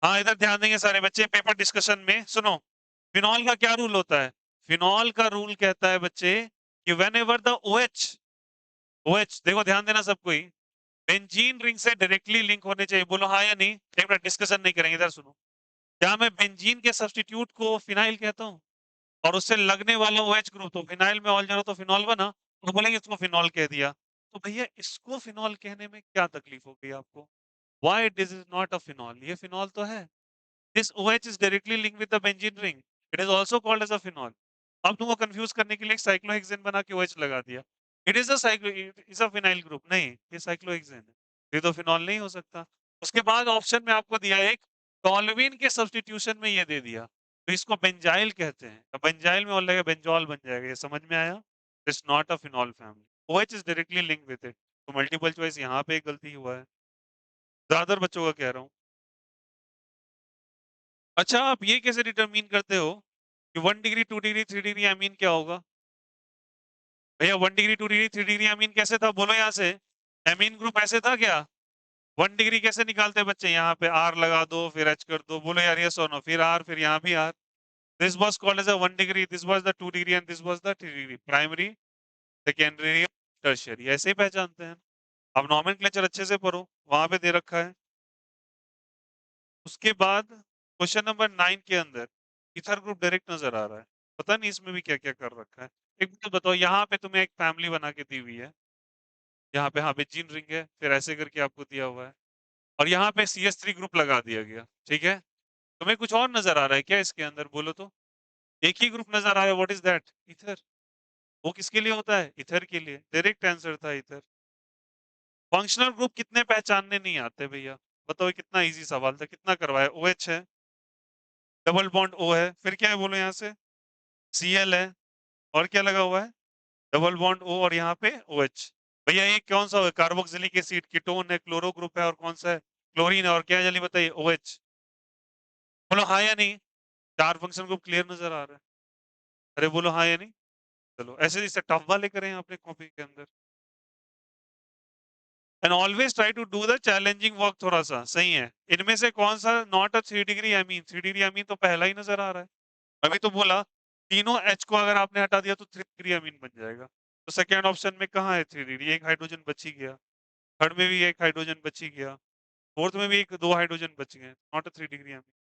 हाँ इधर ध्यान देंगे सारे बच्चे पेपर डिस्कशन में। सुनो, फिनॉल का क्या रूल होता है? फिनॉल का रूल कहता है बच्चे कि when ever the OH, OH देखो ध्यान देना सब कोई, बेंजीन रिंग से डायरेक्टली लिंक होने चाहिए। बोलो हाँ या नहीं? एक मिनट डिस्कशन नहीं करेंगे, इधर सुनो। क्या मैं बेंजीन के सब्स्टिट्यूट को फिनाइल कहता हूँ और उससे लगने वाला OH ग्रुप तो फिनाइल में ऑल जरो तो फिनॉल बना, तो बोलेंगे इसको फिनॉल कह दिया। तो भैया इसको फिनॉल कहने में क्या तकलीफ हो गई आपको? Why this is not a phenol? ये फिनॉल तो है। This OH is directly linked with the benzene ring. It is also called as a phenol. अब तुमको कंफ्यूज करने के लिए साइक्लोहेक्सेन बना के OH लगा दिया। It is a cyclo is a phenyl group, नहीं ये साइक्लोहेक्सेन है, ये तो फिनॉल नहीं हो सकता। उसके बाद ऑप्शन में आपको दिया एक टॉल्यूइन के सब्स्टिट्यूशन में ये दे दिया, तो इसको बेंजाइल कहते हैं। तो बेंजाइल में और लगेगा बेंजॉल बन जाएगा। ये समझ में आया? It's not a phenol family. OH is directly linked with it. तो मल्टीपल चॉइस यहाँ पे एक गलती हुआ है, ज्यादातर बच्चों का कह रहा हूँ। अच्छा आप ये कैसे डिटरमिन करते हो कि 1 डिग्री 2 डिग्री 3 डिग्री अमीन क्या होगा? भैया 1 डिग्री 2 डिग्री 3 डिग्री अमीन कैसे था? बोलो यहाँ से। अमीन ग्रुप ऐसे था क्या? 1 डिग्री कैसे निकालते हैं बच्चे? यहाँ पे आर लगा दो फिर एच कर दो। बोलो यार ये सोनो, फिर आर, फिर यहाँ भी R. This was called as a 1 degree, this was the 2 degree and this was the 3 degree. Primary, secondary, tertiary, ऐसे ही पहचानते हैं। अब नॉमेनक्लेचर अच्छे से पढ़ो, वहां पे दे रखा है। उसके बाद क्वेश्चन नंबर 9 के अंदर इथर ग्रुप डायरेक्ट नजर आ रहा है। पता नहीं इसमें भी क्या क्या कर रखा है। एक बात बताओ, यहाँ पे तुम्हें एक फैमिली बना के दी हुई है, यहाँ पे हाँ बेंजीन रिंग है, फिर ऐसे करके आपको दिया हुआ है, और यहाँ पे CH3 ग्रुप लगा दिया गया, ठीक है? तुम्हें कुछ और नजर आ रहा है क्या इसके अंदर? बोलो तो। एक ही ग्रुप नजर आ रहा है, व्हाट इज दैट? इथर। वो किसके लिए होता है? इथर के लिए। डायरेक्ट आंसर था इथर। फंक्शनल ग्रुप कितने पहचानने नहीं आते भैया? बताओ, ये कितना इजी सवाल था, कितना करवाया। OH है, डबल बॉन्ड O है, फिर क्या है बोलो यहाँ से? Cl है, और क्या लगा हुआ है? डबल बॉन्ड O, और यहाँ पे OH। भैया ये कौन सा है? कार्बोक्सिलिक एसिड, कीटोन है, क्लोरो ग्रुप है, और कौन सा है? क्लोरीन है, और क्या है जल्दी बताइए? OH। बोलो हाँ या नहीं? चार फंक्शन ग्रुप क्लियर नजर आ रहा है? अरे बोलो हाँ या नहीं? चलो ऐसे इसे टफ वाले करें अपने कॉपी के अंदर। And always try to do the challenging work. थोड़ा सा सही है। इनमें से कौन सा not a 3 degree amine? 3 degree amine तो पहला ही नजर आ रहा है। अभी तो बोला तीनों H को अगर आपने हटा दिया तो 3 डिग्री अमीन बन जाएगा। तो सेकेंड ऑप्शन में कहाँ है 3 डिग्री? एक हाइड्रोजन बच ही गया। थर्ड में भी एक हाइड्रोजन बच ही गया। फोर्थ में भी एक दो हाइड्रोजन बच गए। Not a 3 degree Amin.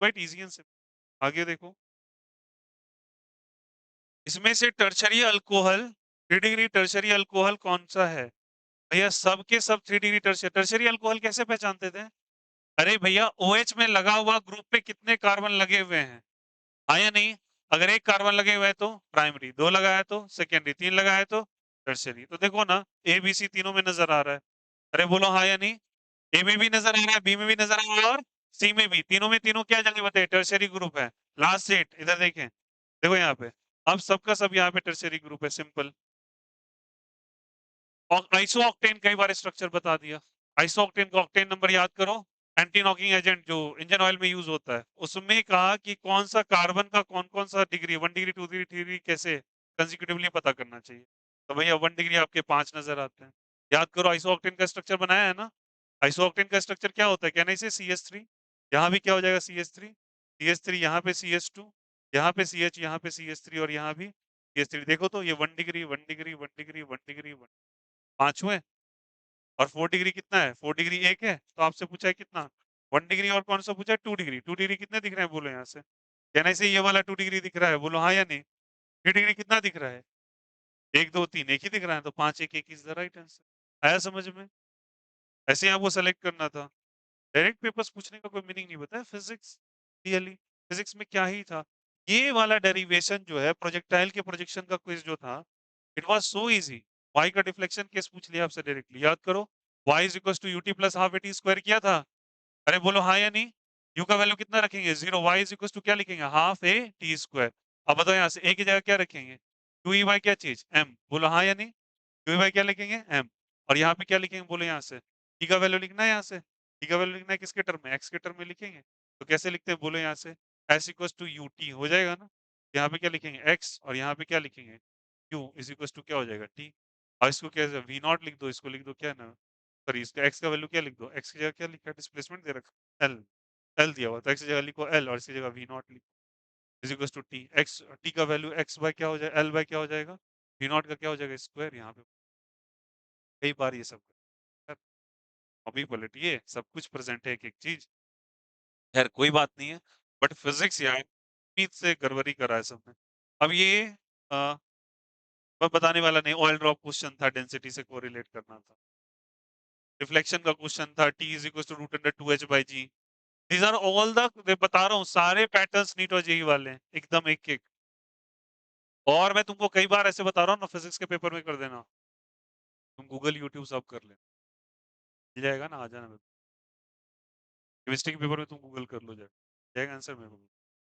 Quite easy and simple. आगे देखो, इसमें से tertiary alcohol, 3 degree tertiary alcohol कौन सा है? भैया सबके सब 3 डिग्री टर्शरी। टर्शरी अल्कोहल कैसे पहचानते थे? अरे भैया OH में लगा हुआ ग्रुप पे कितने कार्बन लगे हुए हैं, हाँ या नहीं? अगर एक कार्बन लगे हुए है तो प्राइमरी, दो लगाया तो सेकेंडरी, तीन लगाया तो टर्शरी। तो देखो ना, ABC तीनों में नजर आ रहा है। अरे बोलो हाँ या नहीं? ए में भी नजर आ रहा है, बी में भी नजर आ रहा है, और सी में भी। तीनों में तीनों क्या जल्दी बताइए? टर्शरी ग्रुप है। लास्ट सेट इधर देखें, देखो यहाँ पे। अब सबका सब यहाँ पे टर्शरी ग्रुप है, सिंपल। और आइसो ऑक्टेन कई बार स्ट्रक्चर बता दिया। आइसो ऑक्टेन का ऑक्टेन नंबर याद करो। एंटी नॉकिंग एजेंट जो इंजन ऑयल में यूज होता है, उसमें कहा कि कौन सा कार्बन का कौन कौन सा डिग्री, 1 डिग्री 2 डिग्री 3 डिग्री कैसे कंसेक्यूटिवली पता करना चाहिए। तो भैया 1 डिग्री आपके 5 नजर आते हैं। याद करो, आइसो ऑक्टेन का स्ट्रक्चर बनाया है ना? आइसो ऑक्टेन का स्ट्रक्चर क्या होता है? कहना इसे CH3। यहाँ भी क्या हो जाएगा? CH3, यहाँ पे CH2, यहाँ पे CH, यहाँ पे CH3, और यहाँ भी CH3। देखो तो ये 1 डिग्री 1 डिग्री 1 डिग्री 1 डिग्री 5 हुए। और 4 डिग्री कितना है? 4 डिग्री एक है, तो आपसे पूछा है कितना? 1 डिग्री, और कौन सा पूछा है? 2 डिग्री। 2 डिग्री कितने दिख रहे हैं बोलो यहाँ से? कहना से ये वाला 2 डिग्री दिख रहा है, बोलो हाँ या नहीं? 3 डिग्री कितना दिख रहा है? एक दो तीन, एक ही दिख रहा है, तो 5 1 1 इज द राइट आंसर। आया समझ में? ऐसे ही आपको सेलेक्ट करना था। डायरेक्ट पेपर्स पूछने का कोई मीनिंग नहीं बताया। फिजिक्स रियली, फिजिक्स में क्या ही था? ये वाला डेरिवेशन जो है प्रोजेक्टाइल के प्रोजेक्शन का क्विज जो था, it was so easy. Y का डिफ्लेक्शन केस पूछ लिया आपसे डायरेक्टली, याद करो। Y is equal to UT plus half A T square किया था। अरे बोलो हाँ या नहीं? यू का वैल्यू कितना रखेंगे? 0। वाई इज इक्वल टू क्या लिखेंगे? Half A T square. अब बताओ यहाँ से ए की जगह क्या रखेंगे? टू ई वाई क्या चीज? एम। बोलो हाँ या नहीं? टू ई वाई क्या लिखेंगे? एम। और यहाँ पे क्या लिखेंगे बोलो यहाँ से? टी का वैल्यू लिखना है यहाँ से। टी का वैल्यू लिखना है किसके टर्म में? एक्स के टर्म में लिखेंगे। तो कैसे लिखते हैं बोलो यहाँ से? S equal to U T हो जाएगा ना? यहाँ पे क्या लिखेंगे? एक्स, और यहाँ पे क्या लिखेंगे? यू इज इक्वल टू क्या हो जाएगा? टी। और इसको क्या वी नॉट लिख दो, इसको लिख दो क्या ना, सॉरी इसका एक्स का वैल्यू क्या लिख दो? एक्स की जगह क्या लिखा है? डिस्प्लेसमेंट दे रखा है एल। एल दिया हुआ, तो x की जगह लिखो एल और इसकी जगह वी नॉट लिखो, is equal to T. X T का वैल्यू एक्स बाय क्या हो जाएगा, एल बाय क्या हो जाएगा, वी नॉट का क्या हो जाएगा, स्क्वायर। यहाँ पे कई बार ये सब अभी पलटिए, सब कुछ प्रेजेंट है, एक एक चीज। खैर कोई बात नहीं है, बट फिजिक्स यार उम्मीद से गड़बड़ी करा है सबने। अब ये मैं बताने वाला नहीं, ऑयल ड्रॉप क्वेश्चन था, डेंसिटी से कोरिलेट करना था। रिफ्लेक्शन का क्वेश्चन था, T is equal to root under 2h by G. These are all the, बता रहा हूँ सारे पैटर्न्स नीट और जेई वाले हैं एकदम एक एक। और मैं तुमको कई बार ऐसे बता रहा हूँ ना, फिजिक्स के पेपर में कर देना, तुम गूगल यूट्यूब सब कर ले, मिल जाएगा ना, आ जाना। केमिस्ट्री के पेपर में तुम गूगल कर लो, जाएगा आंसर मेरे को,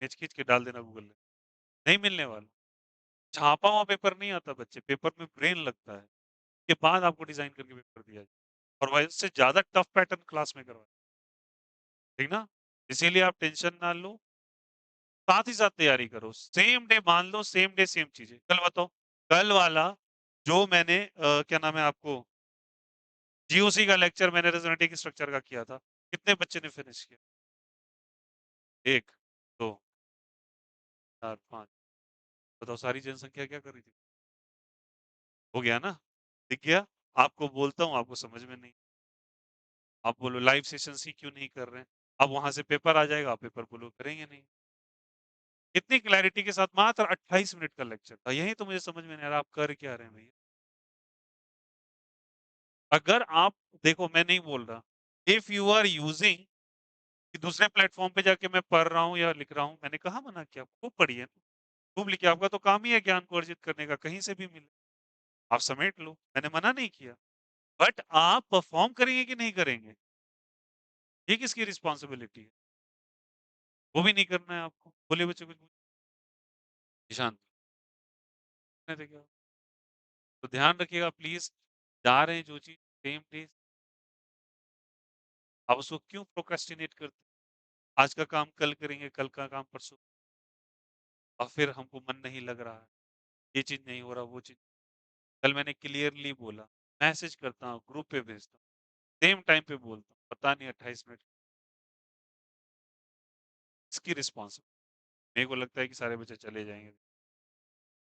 खींच खींच के डाल देना गूगल में, नहीं मिलने वाला। छापा हुआ पेपर नहीं आता बच्चे, पेपर में ब्रेन लगता है, के बाद आपको डिजाइन करके पेपर दिया जाए, और वह इससे ज्यादा टफ पैटर्न क्लास में करवाए, ठीक ना। इसीलिए आप टेंशन ना लो, साथ ही साथ तैयारी करो, सेम डे मान लो, सेम डे सेम चीजें। कल बताओ, कल वाला जो मैंने क्या नाम है आपको, जीओसी का लेक्चर मैंने रेजोनेटिंग स्ट्रक्चर का किया था, कितने बच्चे ने फिनिश किया, एक, दो, चार, पांच, बताओ सारी जनसंख्या क्या कर रही थी, हो गया ना, दिख गया। आपको बोलता हूँ, आपको समझ में नहीं, आप बोलो लाइव सेशन ही क्यों नहीं कर रहे हैं, अब वहां से पेपर आ जाएगा, आप पेपर बोलो करेंगे नहीं। इतनी क्लैरिटी के साथ मात्र 28 मिनट का लेक्चर था, यही तो मुझे समझ में नहीं आ रहा, आप कर क्या रहे हैं भैया। अगर आप देखो, मैं नहीं बोल रहा, इफ यू आर यूजिंग कि दूसरे प्लेटफॉर्म पे जाके मैं पढ़ रहा हूँ या लिख रहा हूँ, मैंने कहा मना किया, खूब पढ़िए, खूब लिखिए, आपका तो काम ही है ज्ञान को अर्जित करने का, कहीं से भी मिले आप समेट लो, मैंने मना नहीं किया। बट आप परफॉर्म करेंगे कि नहीं करेंगे, ये किसकी रिस्पॉन्सिबिलिटी है, वो भी नहीं करना है आपको। बोले बच्चे कुछ निशान तो ध्यान रखिएगा प्लीज, जा रहे हैं जो चीज सेम डे, आप उसको क्यों प्रोक्रेस्टिनेट करते हैं? आज का काम कल करेंगे, कल का काम परसों, और फिर हमको मन नहीं लग रहा है, ये चीज नहीं हो रहा, वो चीज। कल मैंने क्लियरली बोला, मैसेज करता हूँ, ग्रुप पे भेजता हूँ, सेम टाइम पे बोलता हूँ, पता नहीं 28 मिनट इसकी रिस्पॉन्सिबिलिटी। मेरे को लगता है कि सारे बच्चे चले जाएंगे,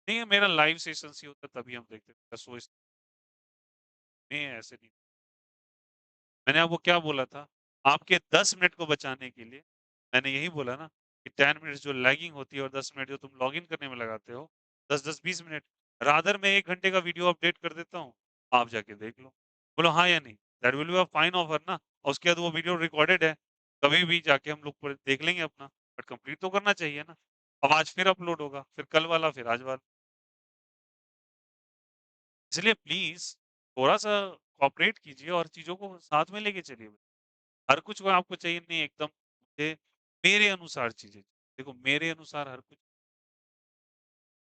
नहीं है, मेरा लाइव सेशन ही होता तभी हम देखते थे, सोच नहीं है, ऐसे नहीं। मैंने आपको क्या बोला था, आपके 10 मिनट को बचाने के लिए मैंने यही बोला ना, कि 10 मिनट्स जो लैगिंग होती है और 10 मिनट जो तुम लॉग इन करने में लगाते हो, 10-10 20 मिनट, रादर मैं 1 घंटे का वीडियो अपडेट कर देता हूँ, आप जाके देख लो, बोलो हाँ या नहीं, that will be a fine offer ना, और उसके बाद वो वीडियो रिकॉर्डेड है, कभी भी जाके हम लोग देख लेंगे अपना, बट कंप्लीट तो करना चाहिए ना। अब आज फिर अपलोड होगा, फिर कल वाला, फिर आज वाला, इसलिए प्लीज थोड़ा सा कॉपरेट कीजिए और चीजों को साथ में लेके चलिए। हर कुछ को आपको चाहिए नहीं एकदम, मुझे मेरे अनुसार चीजें, देखो मेरे अनुसार हर कुछ,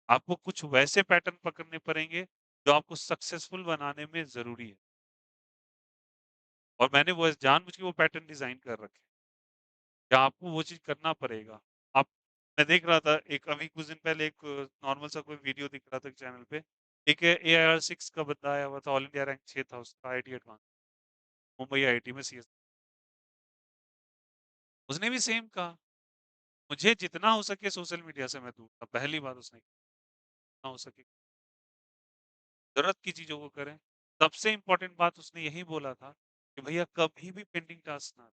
आपको कुछ वैसे पैटर्न पकड़ने पड़ेंगे जो आपको सक्सेसफुल बनाने में जरूरी है, और मैंने वो जानबूझ के वो पैटर्न डिजाइन कर रखे, या आपको वो चीज करना पड़ेगा। आप, मैं देख रहा था एक अभी कुछ दिन पहले एक नॉर्मल सा कोई वीडियो दिख रहा था चैनल पे, एक AIR 6 का बंदा आया हुआ था, ऑल इंडिया रैंक 6 था उसका, IIT एडवांस, मुंबई IIT में CS, उसने भी सेम कहा, मुझे जितना हो सके सोशल मीडिया से मैं दूर था, पहली बात उसने, जितना हो सके जरूरत की चीजों को करें। सबसे इंपॉर्टेंट बात उसने यही बोला था कि भैया कभी भी पेंडिंग टास्क ना,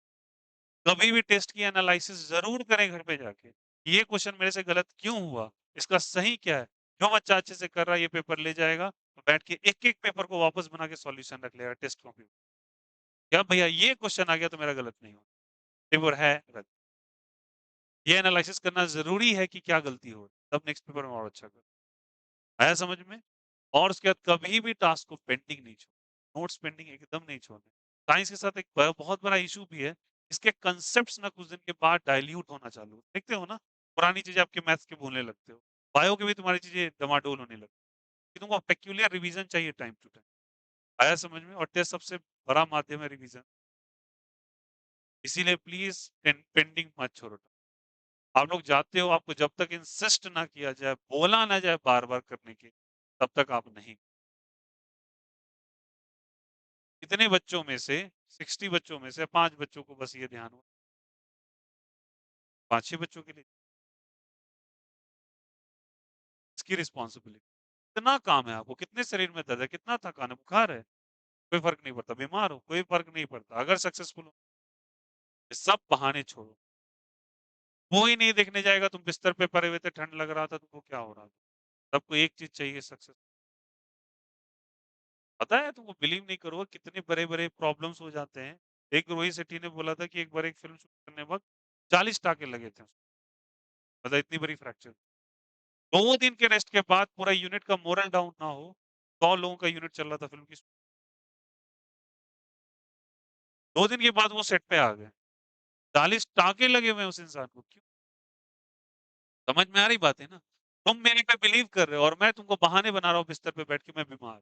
कभी भी टेस्ट की एनालिसिस जरूर करें घर पे जाके, ये क्वेश्चन मेरे से गलत क्यों हुआ, इसका सही क्या है, जो बच्चा अच्छे से कर रहा है ये पेपर ले जाएगा, बैठ के एक एक पेपर को वापस बना के सॉल्यूशन रख लेगा टेस्ट कॉपी, क्या भैया ये क्वेश्चन आ गया तो मेरा गलत नहीं हुआ, पेपर है गलत, ये एनालिसिस करना जरूरी है कि क्या गलती हो, तब नेक्स्ट पेपर में और अच्छा कर, आया समझ में। और उसके बाद कभी भी टास्क को पेंडिंग नहीं छोड़, नोट्स पेंडिंग एकदम नहीं छोड़ने। साइंस के साथ एक बहुत बड़ा इशू भी है, इसके कंसेप्ट्स ना कुछ दिन के बाद डाइल्यूट होना चालू, देखते हो ना, पुरानी चीजें आपके मैथ्स के भूलने लगते हो, बायो के भी तुम्हारी चीजें डमाडोल होने लगती, कि तुमको पेक्यूलियर रिवीजन चाहिए टाइम टू टाइम, आया समझ में। और टेस्ट सबसे बड़ा माध्यम है रिवीजन, इसीलिए प्लीज पेंडिंग मत छोड़ो। आप लोग जाते हो, आपको जब तक इंसिस्ट ना किया जाए, बोला ना जाए बार बार करने की, तब तक आप नहीं। इतने बच्चों में से 60 बच्चों में से 5 बच्चों को बस ये ध्यान हो, 5-6 बच्चों के लिए। इसकी रिस्पॉन्सिबिलिटी। कितना काम है आपको, कितने शरीर में दर्द है, कितना थकान है, बुखार है, कोई फ़र्क नहीं पड़ता, बीमार हो, कोई फ़र्क नहीं पड़ता। अगर सक्सेसफुल हो, ये सब बहाने छोड़ो। कोई नहीं देखने जाएगा तुम बिस्तर पे पड़े हुए थे, ठंड लग रहा था, तुमको क्या हो रहा था। सबको एक चीज़ चाहिए सक्सेस। पता है तुमको बिलीव नहीं करोगे कितने बड़े-बड़े प्रॉब्लम्स हो जाते हैं। एक रोहित शेट्टी ने बोला था कि एक बार एक फ़िल्म शूट करने वक़्त 40 टाँके लगे थे। मतलब इतनी बड़ी फ्रैक्चर। 2 दिन के रेस्ट के बाद पूरा यूनिट का मोरल डाउन ना हो, 100 लोगों का यूनिट चल रहा था फ़िल्म की। 2 दिन के बाद वो सेट पे आ गए। 40 टाँके लगे हुए हैं उस इंसान को। क्यों? समझ में आ रही बात है ना? तुम मेरे पे बिलीव कर रहे हो और मैं तुमको बहाने बना रहा हूँ बिस्तर पे बैठ के मैं बीमार।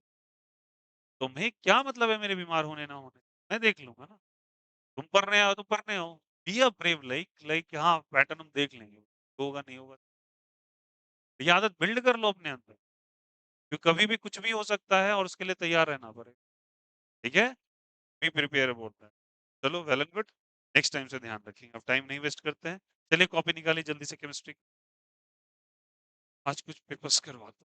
तुम्हें क्या मतलब है मेरे बीमार होने ना होने? मैं देख लूँगा ना। तुम पढ़ने आओ तो पढ़ने आओ। बी अ ब्रेव लाइक हाँ, पैटर्न हम देख लेंगे। होगा नहीं होगा। ये आदत बिल्ड कर लो अपने अंदर। क्योंकि कभी भी कुछ भी हो सकता है और उसके लिए तैयार रहना पड़ेगा। ठीक है? Be prepare about that. चलो well and good. Next time से ध्यान रखेंगे। अब टाइम नहीं वेस्ट करते हैं। चलिए कॉपी निकालिए जल्दी से केमिस्ट्री। आज कुछ पेपर्स करवाता हूँ।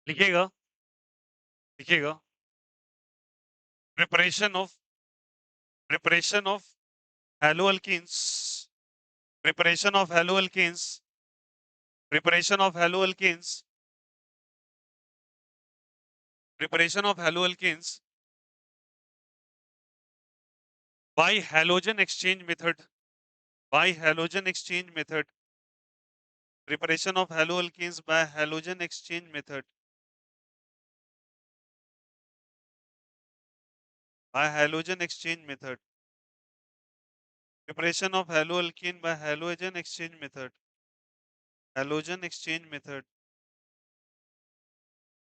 लिखिएगा, लिखिएगा। Preparation of preparation of haloalkanes preparation of haloalkanes preparation of haloalkanes preparation of haloalkanes by halogen exchange method by halogen exchange method. Preparation of haloalkenes by halogen exchange method. By halogen exchange method. Preparation of haloalkene by halogen exchange method. Halogen exchange method.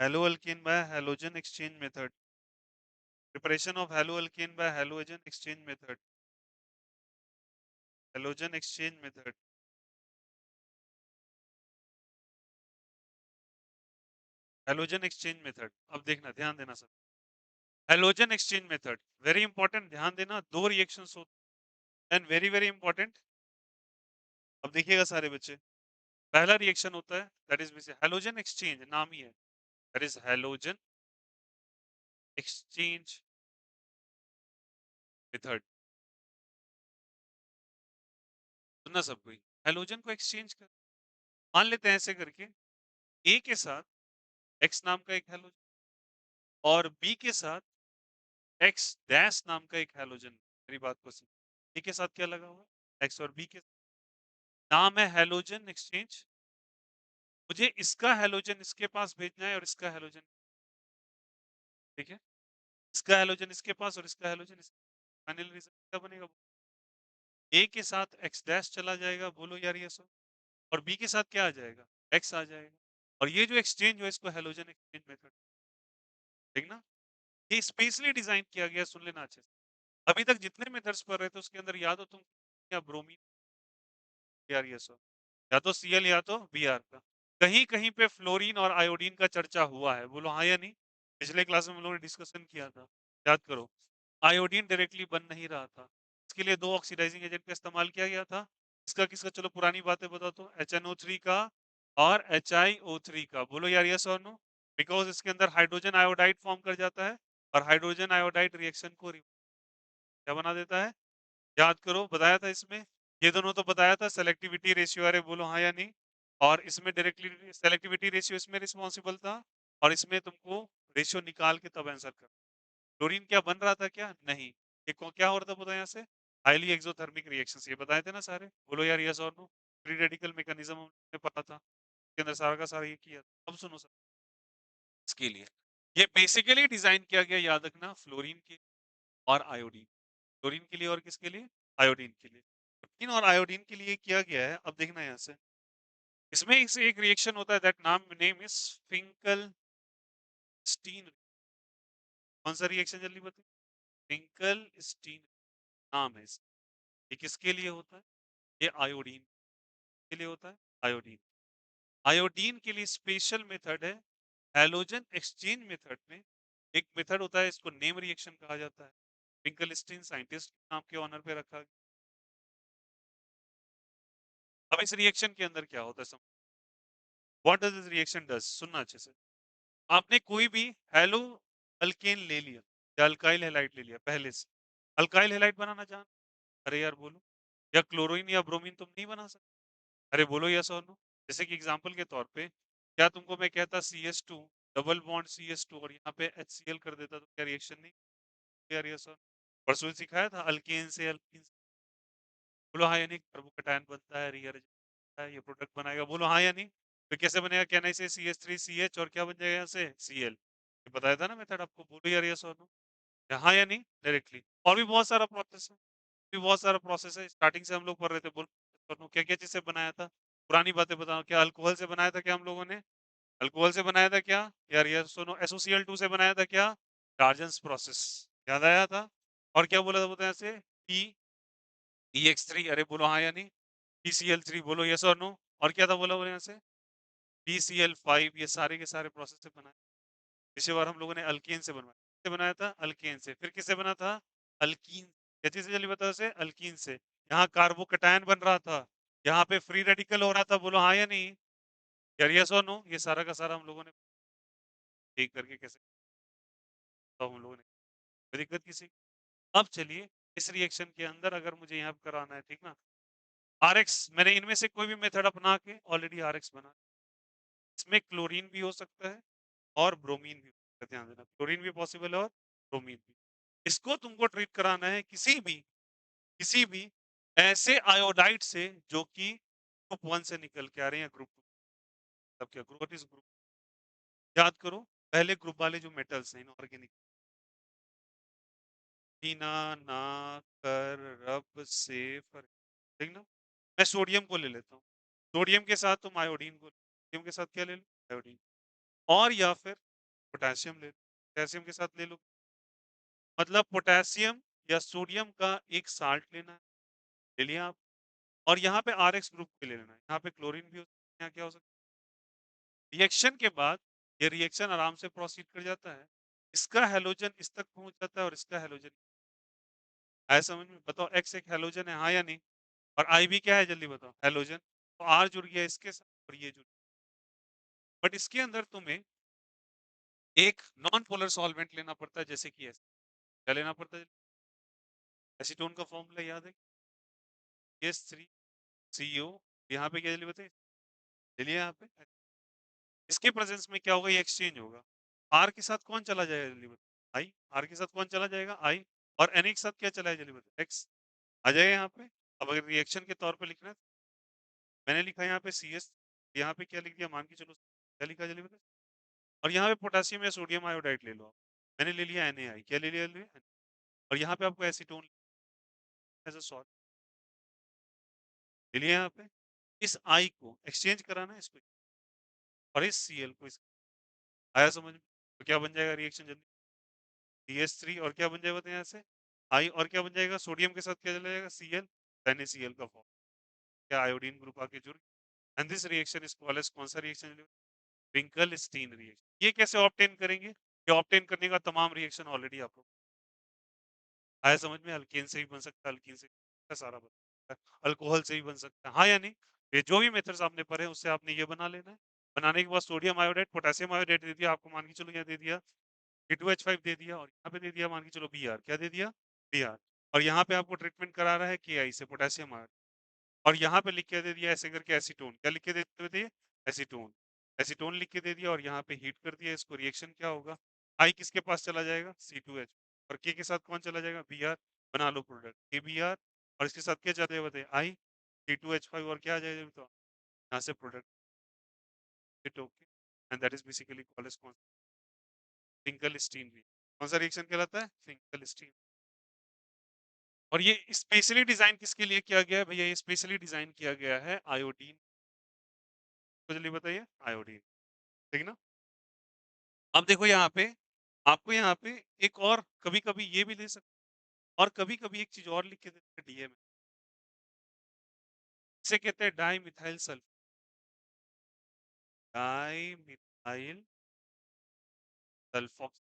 Haloalkene by halogen exchange method. Preparation of haloalkene by halogen exchange method. Halogen exchange method. Halogen exchange method. अब देखना, ध्यान देना सब। Halogen exchange method. Very important. ध्यान देना, दो reactions होते हैं and very very important. अब देखिएगा सारे बच्चे। पहला रिएक्शन होता है दैट इज हैलोजन एक्सचेंज, नाम ही है, that is halogen exchange method. सुनना सब कोई, हैलोजन को एक्सचेंज कर, मान लेते हैं ऐसे करके ए के साथ एक्स नाम का एक हैलोजन और बी के साथ एक्स डैश नाम का एक हैलोजन। मेरी बात को सुन, ए के साथ क्या लगा हुआ, एक्स, और बी के नाम है हैलोजन एक्सचेंज। मुझे इसका हैलोजन इसके पास भेजना है और इसका हैलोजन, ठीक है, इसका हैलोजन इसके पास और इसका हैलोजन फाइनल रिजल्ट क्या बनेगा। ए के साथ एक्स डैश चला जाएगा, बोलो यार ये सब, और बी के साथ क्या आ जाएगा, एक्स आ जाएगा। और ये जो एक्सचेंज हुआ इसको हेलोजन एक्सचेंज मेथड, ठीक ना। ये स्पेशली डिजाइन किया गया, सुन लेना अच्छे से। अभी तक जितने मेथड्स पढ़ रहे थे उसके अंदर या तो तुम या ब्रोमीन यार ये सब, या तो सीएल या तो बीआर का, कहीं कहीं पे फ्लोरीन और आयोडीन का चर्चा हुआ है, बोलो हाँ या नहीं। पिछले क्लास में हम लोगों ने डिस्कशन किया था, याद करो। आयोडीन डायरेक्टली बन नहीं रहा था, इसके लिए दो ऑक्सीडाइजिंग एजेंट का इस्तेमाल किया गया था। इसका किसका, चलो पुरानी बातें बताओ तो, HNO3 का और HiO3 का, बोलो यार यस और नो। बिकॉज इसके अंदर हाइड्रोजन आयोडाइड फॉर्म कर जाता है, और हाइड्रोजन आयोडाइड रिएक्शन को क्या बना देता है, याद करो बताया था इसमें। ये दोनों तो बताया था, सेलेक्टिविटी रेशियो, अरे बोलो हाँ या नहीं। और इसमें डायरेक्टली सेलेक्टिविटी रेशियो इसमें रिस्पॉन्सिबल था, और इसमें तुमको रेशियो निकाल के तब आंसर कर। क्लोरीन क्या बन रहा था, क्या नहीं। ये क्या हो रहा था, बताओ यहाँ से, हाईली एक्सोथर्मिक रिएक्शंस, ये बताए थे ना सारे, बोलो यार यस और नो। फ्री रेडिकल मैकेनिज्म हमने पढ़ा था, इसके अंदर सारा का सारा ये किया था। अब सुनो सर, इसके लिए ये बेसिकली डिजाइन किया गया, याद रखना, फ्लोरीन के और आयोडीन, क्लोरीन के लिए और किसके लिए, आयोडीन के लिए। क्लोरीन और आयोडीन के लिए किया गया है। अब देखना यहाँ से, इसमें इसे एक रिएक्शन होता है, दैट नाम नेम इज फिंकल स्टीन। कौन सा रिएक्शन जल्दी बताइए, फिंकल स्टीन नाम है इसका। ये किसके लिए होता है, ये आयोडीन के लिए होता है, आयोडीन। आयोडीन के लिए स्पेशल मेथड है, हैलोजन एक्सचेंज मेथड में एक मेथड होता है, इसको नेम रिएक्शन कहा जाता है। फिंकल स्टीन साइंटिस्ट नाम के ऑनर पे रखा गया। अब इस रिएक्शन के अंदर क्या होता है, what does this reaction does, सुनना अच्छे से। आपने कोई भी हेलो अल्केन ले लिया या अल्काइल हैलाइड ले लिया पहले से, अल्काइल हैलाइड बनाना चाह, अरे यार बोलो, या क्लोरीन या ब्रोमीन तुम नहीं बना सकते, अरे बोलो यस और नो। जैसे कि एग्जांपल के तौर पे, क्या तुमको मैं कहता CH2 डबल बॉन्ड CH2 और यहाँ पे HCl कर देता, तो क्या रिएक्शन नहीं, यार यस और, परसों ही सिखाया था, अल्केन से अल्कीन, बोलो हाँ या नहीं। कार्बोकैटायन बनता है, रीअरेंज है, ये प्रोडक्ट बनाएगा, बोलो हाँ या नहीं। तो कैसे बनेगा, कहना से CH3CH और क्या बन जाएगा यहाँ से Cl, ये बताया था ना मेथड आपको, बोलो यार यस और नो, हाँ या नहीं डायरेक्टली। और भी बहुत सारा प्रोसेस है, भी बहुत सारा प्रोसेस है, स्टार्टिंग से हम लोग पढ़ रहे थे, बोल क्या क्या चीज से बनाया था, पुरानी बातें बताओ, क्या अल्कोहल से बनाया था क्या हम लोगों ने, अल्कोहल से बनाया था क्या, यार ये सुनो, SOCl2 से बनाया था क्या, डार्जन्स प्रोसेस, याद आया था। और क्या बोला था बताया से, EX3, अरे बोलो हाँ या नहीं, PCl3, बोलो यस और नो। और क्या था बोला बोले यहाँ से, PCl5, ये सारे के सारे प्रोसेस से बनाए। पिछली बार हम लोगों ने अल्केन से बनवाया, किससे बनाया था, अल्केन से, फिर किससे बना था, अल्कीन, क्या चीज से जल्दी बताओ से, अल्कीन से। यहाँ कार्बोकैटायन बन रहा था, यहाँ पे फ्री रेडिकल हो रहा था, बोलो हाँ या नहीं, यार यस और नो। ये सारा का सारा हम लोगों ने ठीक करके कैसे, तो हम लोगों ने कोई दिक्कत किसी। अब चलिए, इस रिएक्शन के अंदर अगर मुझे यहाँ पे कराना है, ठीक ना, RX, मैंने इनमें से कोई भी मेथड अपना के ऑलरेडी RX बना, इसमें क्लोरीन भी हो सकता है और ब्रोमीन भी हो सकता है, ध्यान देना, क्लोरीन भी पॉसिबल है और ब्रोमीन भी। इसको तुमको ट्रीट कराना है किसी भी ऐसे आयोडाइड से जो कि ग्रुप 1 से निकल के आ रहे हैं, ग्रुप 2, तब क्या ग्रुप इस ग्रुप, याद करो, पहले ग्रुप वाले जो मेटल्स हैं इनऑर्गेनिक, ना ना कर रब से फर्क, ठीक ना। मैं सोडियम को ले लेता हूँ, सोडियम के साथ तुम आयोडीन को, सोडियम के साथ क्या ले लो, आयोडीन। और या फिर पोटेशियम ले लो, पोटेशियम के साथ ले लो, मतलब पोटेशियम या सोडियम का एक साल्ट लेना है, ले लिया आप। और यहाँ पे RX ग्रुप पे ले लेना है, यहाँ पे क्लोरीन भी हो सकता है, यहाँ क्या हो सकता है, रिएक्शन के बाद ये रिएक्शन आराम से प्रोसीड कर जाता है, इसका हेलोजन इस तक पहुंच जाता है और इसका हेलोजन, आया समझ में, बताओ X एक हेलोजन है, हाँ या नहीं। और I भी क्या है जल्दी बताओ, हेलोजन, तो R जुड़ गया इसके साथ और ये जुड़, बट इसके अंदर तुम्हें एक नॉन पोलर सॉल्वेंट लेना पड़ता है, जैसे कि क्या लेना पड़ता है, एसीटोन का फॉर्मूला याद है, H3CO, यहाँ पे क्या जल्दी बताइए, चलिए यहाँ पे इसके प्रेजेंस में क्या होगा, ये एक्सचेंज होगा, आर के साथ कौन चला जाएगा जल्दी बताइए, आई, आर के साथ कौन चला जाएगा, आई, और एन के साथ क्या चला है जल्दी बताइए, एक्स, आ जाएगा यहाँ पे। अब अगर रिएक्शन के तौर पे लिखना है, मैंने लिखा यहाँ पे CS, यहाँ पे क्या लिख दिया, मान के चलो क्या लिखा जल्दी बताइए, और यहाँ पे पोटेशियम या सोडियम आयोडाइड ले लो आप, मैंने ले लिया NaI, क्या ले लिया, और यहाँ पे आपको एसीटोन एज अ सॉल्ट, ले लिया यहाँ पे। इस आई को एक्सचेंज कराना है इसको और इस सीएल को इस आया समझ में? तो क्या बन जाएगा रिएक्शन जल्दी? CH3 और क्या बन जाएगा बताए यहाँ से? आई और क्या बन जाएगा? सोडियम के साथ क्या चला जाएगा? Cl, NaCl का फॉर्म। क्या आयोडीन ग्रुप आके जुड़ and this reaction is called as कौन सा रिएक्शन? विंकल-स्टीन रिएक्शन। ये कैसे ऑब्टेन करेंगे? ये ऑब्टेन करने का तमाम रिएक्शन ऑलरेडी आप लोग आया समझ में? अल्केन से भी बन सकता है, अल्कीन से सारा बन सकता है, अल्कोहल से भी बन सकता है। हाँ या नहीं? ये जो भी मेथड्स आपने पढ़े हैं उससे आपने ये बना लेना है। बनाने के बाद सोडियम आयोडाइड, पोटेशियम आयोडाइड दे दिया आपको मान के चलो यहाँ दे दिया, K2H5 दे दिया और यहाँ पे दे दिया मान के चलो Br। क्या दे दिया? Br। और यहाँ पे आपको ट्रीटमेंट करा रहा है Ki से पोटेशियम आयोडाइड और यहाँ पे लिख के दे दिया ऐसे करके एसीटोन। क्या लिख के दे दिए? एसीटोन। एसीटोन लिख के दे दिया और यहाँ पे हीट कर दिया इसको। रिएक्शन क्या होगा? I किसके पास चला जाएगा? C2H और K के साथ कौन चला जाएगा? Br। बना लो प्रोडक्ट KBr और इसके साथ क्या चला जाएगा बताइए? I C2H5 और क्या आ जाएगा तो यहाँ से product it okay and that is basically called as Finkelstein reaction. कौन सा रिएक्शन कहलाता है? फिंकल-स्टीन। और ये स्पेशली डिजाइन किसके लिए किया गया है भैया? ये स्पेशली डिजाइन किया गया है आयोडीन। तो जल्दी बताइए आयोडीन, ठीक ना? अब देखो यहाँ पे आपको यहाँ पे एक और कभी-कभी ये भी दे सकते और कभी-कभी एक चीज और लिख के देते हैं डीएम। इसे कहते हैं dimethyl sulphur. Dimethyl सल्फोक्स।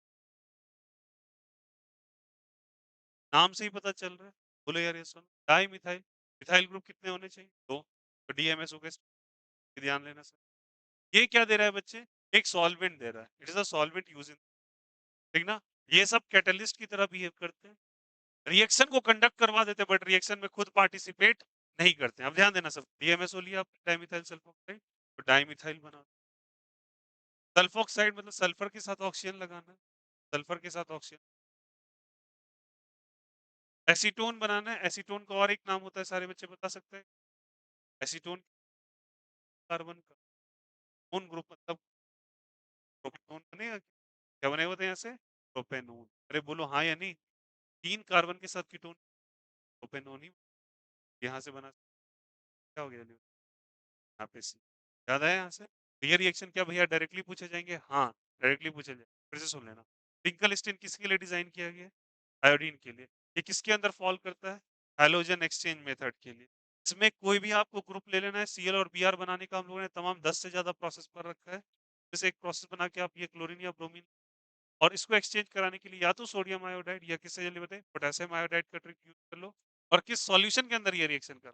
नाम से ही पता चल रहा है। बोलो यार ये सुनो डाई मिथाइल, मिथाइल ग्रुप कितने होने चाहिए? दो। तो डीएमएस हो गए। ध्यान लेना सर। ये क्या दे रहा है बच्चे? एक सॉल्वेंट दे रहा है। It is a solvent use in, ठीक ना? ये सब कैटलिस्ट की तरह बिहेव करते हैं, रिएक्शन को कंडक्ट करवा देते हैं बट रिएक्शन में खुद पार्टिसिपेट नहीं करते हैं। अब ध्यान देना सब, डीएमएसओ लिया आप डाइमिथाइल सल्फोक्साइड तो डाइमिथाइल बना। सल्फोक्साइड मतलब सल्फर के साथ ऑक्सीजन लगाना है, सल्फर के साथ ऑक्सीजन। एसीटोन बनाना है, एसीटोन का और एक नाम होता है, सारे बच्चे बता सकते हैं? एसीटोन कार्बन का कौन ग्रुप मतलब प्रोपेनोन बनेगा? क्या बनेगा बताए यहाँ से? प्रोपेनोन। अरे बोलो हाँ या नहीं? तीन कार्बन के साथ कीटोन प्रोपेनोन ही यहाँ से बना। क्या हो गया यहाँ पे सी याद आया यहाँ से? तो ये रिएक्शन क्या भैया डायरेक्टली पूछे जाएंगे? हाँ डायरेक्टली पूछे जाएंगे। फिर से सुन लेना। फिंकल-स्टीन किसके लिए डिजाइन किया गया है? आयोडीन के लिए। ये किसके अंदर फॉल करता है? हैलोजन एक्सचेंज मेथड के लिए। इसमें कोई भी आपको ग्रुप ले लेना है, Cl और Br बनाने का हम लोगों ने तमाम 10 से ज्यादा प्रोसेस कर रखा है। जैसे एक प्रोसेस बना के आप ये क्लोरीन या ब्रोमीन और इसको एक्सचेंज कराने के लिए या तो सोडियम आयोडाइड या किससे जल्दी बताइए पोटेशियम आयोडाइड का ट्रिक यूज कर लो। और किस सॉल्यूशन के अंदर ये रिएक्शन कर,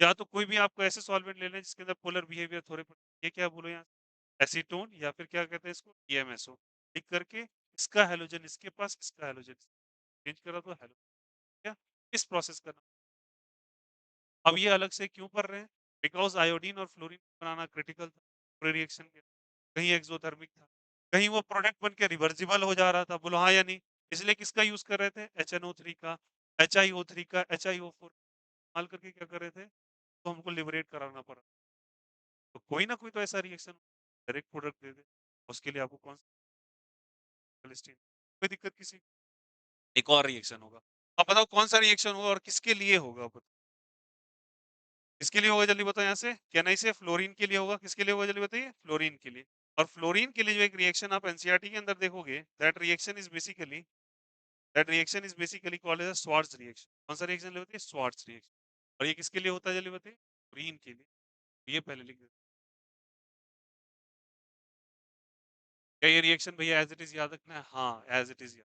या तो कोई भी आपको ऐसे सॉल्वेंट ले लें जिसके अंदर पोलर बिहेवियर थोड़े ये क्या बोलो यहाँ, एसीटोन या फिर क्या कहते हैं इसको EMSO। टिक करके इसका हैलोजन इसके पास, इसका हैलोजन चेंज करा तो हैलोजन क्या इस प्रोसेस का नाम। अब ये अलग से क्यों कर रहे हैं? बिकॉज आयोडीन और फ्लोरीन बनाना क्रिटिकल था पूरे रिएक्शन के। कहीं एक्सोथर्मिक था, कहीं वो प्रोडक्ट बन के रिवर्सिबल हो जा रहा था। बोलो हाँ या नहीं? इसलिए किसका यूज कर रहे थे? HNO3 का, HiO3 का, HiO4 इस्तेमाल करके क्या कर रहे थे? तो हमको लिबरेट कराना पड़ा। तो कोई ना कोई तो ऐसा रिएक्शन डायरेक्ट प्रोडक्ट दे दे, उसके लिए आपको कौन सा लिस्टिंग कोई दिक्कत किसी। एक और रिएक्शन होगा, अब बताओ कौन सा रिएक्शन होगा और किसके लिए होगा? बताओ किसके लिए होगा जल्दी बताओ यहाँ से? क्या नहीं से फ्लोरीन के लिए होगा। किसके लिए होगा जल्दी बताइए? फ्लोरीन के लिए। और फ्लोरीन के लिए जो एक रिएक्शन आप एनसीईआरटी के अंदर देखोगे, that reaction is basically called as Swarts reaction. कौन सा रिएक्शन लेते हैं? Swarts reaction. और ये किसके लिए होता है जल्दी बताइए? फ्लोरीन के लिए। ये पहले लिख देते। क्या ये रिएक्शन भैया एज इट इज याद रखना है? हाँ एज इट इज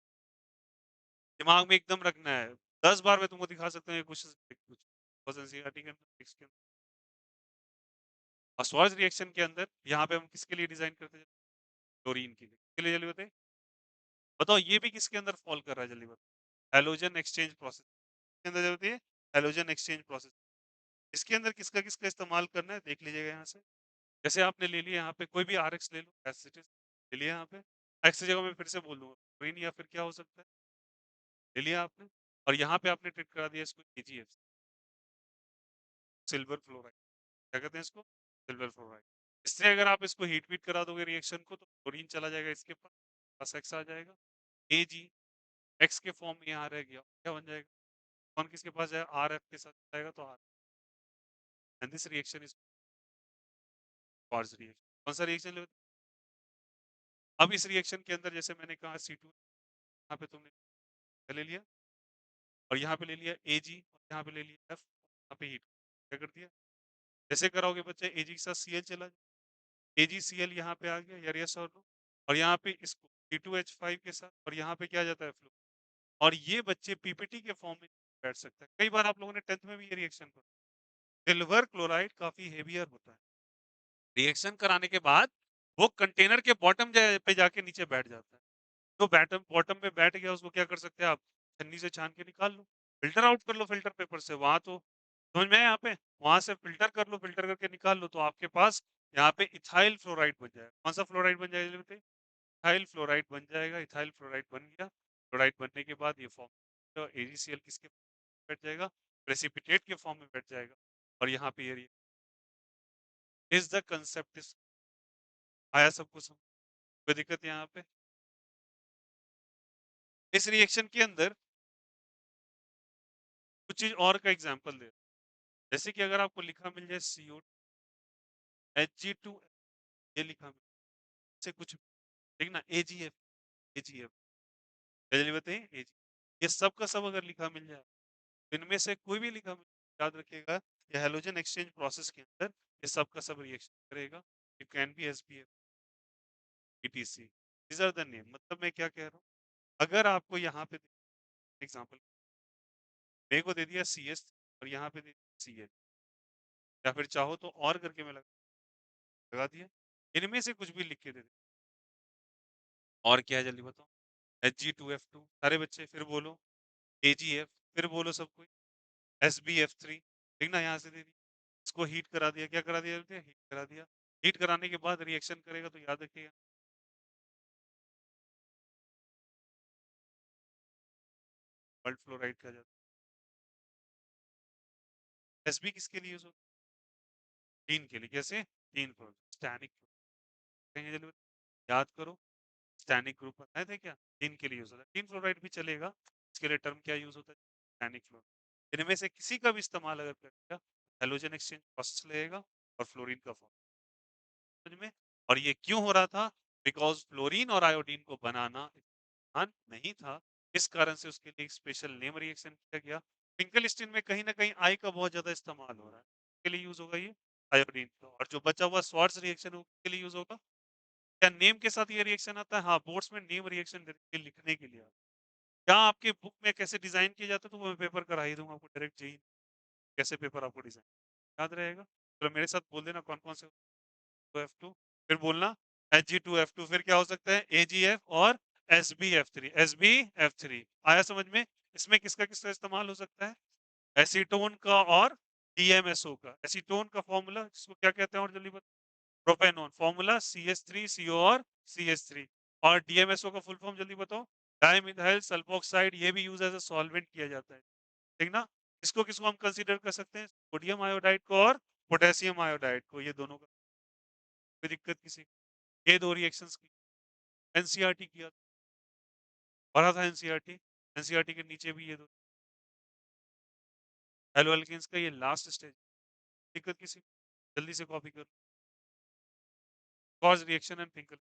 दिमाग में एकदम रखना है। 10 बार मैं तुमको दिखा सकता हूँ ये क्वेश्चन कुछ एनसीईआरटी के अंदर टेक्स्ट के अंदर। और स्वार्ट्ज रिएक्शन के अंदर यहाँ पे हम किसके लिए डिजाइन करते हैं? क्लोरीन के लिए। किसके लिए जल्दी बताइए? बताओ ये भी किसके अंदर फॉल कर रहा है जल्दी बताओ? हैलोजन एक्सचेंज प्रोसेस के अंदर जल्दी बताइए। हैलोजन एक्सचेंज प्रोसेस इसके अंदर किसका किसका इस्तेमाल करना है देख लीजिएगा यहाँ से। जैसे आपने ले लिया यहाँ पे कोई भी RX ले लो, एज इट इज ले लिया यहाँ पे। एक्स की जगह मैं फिर से बोल दूंगा क्लोरीन या फिर क्या हो सकता है, ले लिया आपने। और यहाँ पे आपने ट्रीट करा दिया इसको KGF, सिल्वर फ्लोराइड। क्या कहते हैं इसको? Silver fluoride. इससे अगर आप इसको हीट बीट करा दोगे रिएक्शन को तो क्लोरीन चला जाएगा इसके पास एक्स आ जाएगा। AG एक्स के फॉर्म में यहाँ रह गया, क्या बन जाएगा? कौन किसके पास जाएगा? RF के साथ जाएगा तो R। And this reaction is quartz reaction. कौन सा रिएक्शन ले? अब इस रिएक्शन के अंदर जैसे मैंने कहा C2 यहाँ पे तुमने ले लिया और यहाँ पे ले लिया Ag और यहाँ पे ले लिया F, यहाँ पे हीट क्या कर दिया? जैसे कराओगे बच्चे Ag के साथ Cl चला जाए, AgCl यहाँ पे आ गया यार, यस और नो, और यहाँ पे इसको C2H5 के साथ, और यहाँ पे क्या आ जाता है फ्लो, और ये बच्चे पीपीटी के फॉर्म में बैठ सकता है। कई बार आप लोगों ने 10th में भी ये रिएक्शन पढ़ा। सिल्वर क्लोराइड काफी हेवियर होता है, रिएक्शन कराने के बाद वो कंटेनर के बॉटम पे जाके नीचे बैठ जाता है। तो बैटम बॉटम पे बैठ गया, उसको क्या कर सकते हैं आप, छन्नी से छान के निकाल लो, फिल्टर आउट कर लो फिल्टर पेपर से, वहां तो समझ में आया, यहाँ पे वहां से फिल्टर कर लो, फिल्टर करके निकाल लो, तो आपके पास यहाँ पे इथाइल फ्लोराइड बन जाएगा। कौन सा फ्लोराइड बन जाएगा बताइए? इथाइल फ्लोराइड बन जाएगा। इथाइल फ्लोराइड बन गया, फ्लोराइड बनने के बाद ये फॉर्म, तो AgCl किसके बैठ जाएगा? प्रेसिपिटेट के फॉर्म में बैठ जाएगा। और यहाँ पे ये इज द कंसेप्ट इज, आया सबको समझ? कोई दिक्कत यहाँ पे? इस रिएक्शन के अंदर कुछ चीज और का एग्जांपल दे, जैसे कि अगर आपको लिखा मिल जाए CO Hg2, ये लिखा मिल से कुछ, ठीक ना, AgF जल्दी बताइए AG, ये सब का सब अगर लिखा मिल जाए, इनमें से कोई भी लिखा मिल, याद रखिएगा ये हैलोजन एक्सचेंज प्रोसेस के अंदर ये सब का सब रिएक्शन करेगा। It can be SBF, ETC, these are the name. मतलब मैं क्या कह रहा हूँ, अगर आपको यहाँ पे एग्जांपल मेरे को दे दिया CS और यहाँ पे दे दिया Cl, या फिर चाहो तो और करके मैं लगा दिया, इनमें से कुछ भी लिख के दे दे, और क्या है जल्दी बताओ? Hg2F2, सारे बच्चे फिर बोलो, AgF, फिर बोलो सब कोई, SbF3, ठीक ना, यहाँ से दे दी, इसको हीट करा दिया, क्या करा दिया बोलते हैं? हीट करा दिया। हीट कराने के बाद रिएक्शन करेगा, तो याद रखिएगा वर्ल्ड फ्लोराइड का जाता है। Sb किसके लिए यूज होता है? टीन के लिए। कैसे? टीन फ्लोराइड, स्टैनिक, कहेंगे जल्दी बताओ? याद करो, स्टैनिक ग्रुप बताए थे क्या? टीन के लिए यूज होता है, टीन फ्लोराइड भी चलेगा, इसके लिए टर्म क्या यूज होता है? Stannic fluoride. इनमें से किसी का भी इस्तेमाल अगर करेगा, हेलोजन एक्सचेंज प्रोसेस लगेगा और फ्लोरीन का फॉर्म, समझ में? और ये क्यों हो रहा था? बिकॉज फ्लोरीन और आयोडीन को बनाना आसान नहीं था, इस कारण से उसके लिए एक स्पेशल नेम रिएक्शन किया गया। फिंकलस्टीन में कहीं ना कहीं आई का बहुत ज्यादा इस्तेमाल हो रहा है, के लिए यूज होगा ये आयोडीन का, और जो बचा हुआ स्वार्ट्ज रिएक्शन है उसके लिए यूज होगा। क्या नेम के साथ ये रिएक्शन आता है? हाँ, बोर्ड्स में नेम रिएक्शन लिखने के लिए आता है। क्या आपके बुक में कैसे डिजाइन किया जाता है, तो वो मैं पेपर करा ही दूंगा आपको डायरेक्ट, जी कैसे पेपर आपको डिजाइन याद रहेगा। तो मेरे साथ बोल देना कौन कौन से, F2, फिर बोलना Hg2F2, फिर क्या हो सकता है? AgF और SbF3, SbF3 आया समझ में? इसमें किसका किसका इस्तेमाल हो सकता है? एसीटोन का और DMSO का। एसीटोन का फॉर्मूला इसको क्या कहते हैं और जल्दी बता? प्रोपेनॉन, फॉर्मूला CH3CO और CH3, और DMSO का फुल फॉर्म जल्दी बताओ? डाइमिथाइल सल्फोक्साइड, ये भी यूज एज अ सॉल्वेंट किया जाता है, ठीक ना। इसको किसको हम कंसीडर कर सकते हैं? सोडियम आयोडाइड को और पोटेशियम आयोडाइड को, ये दोनों का कोई दिक्कत किसी को? ये दो रिएक्शंस की एनसीईआरटी किया, पढ़ा था एनसीईआरटी, एनसीईआरटी के नीचे भी ये दो हेलो एल्केन्स का ये लास्ट स्टेज, दिक्कत किसी को? जल्दी से कॉपी कर, कॉज रिएक्शन एंड फिंकर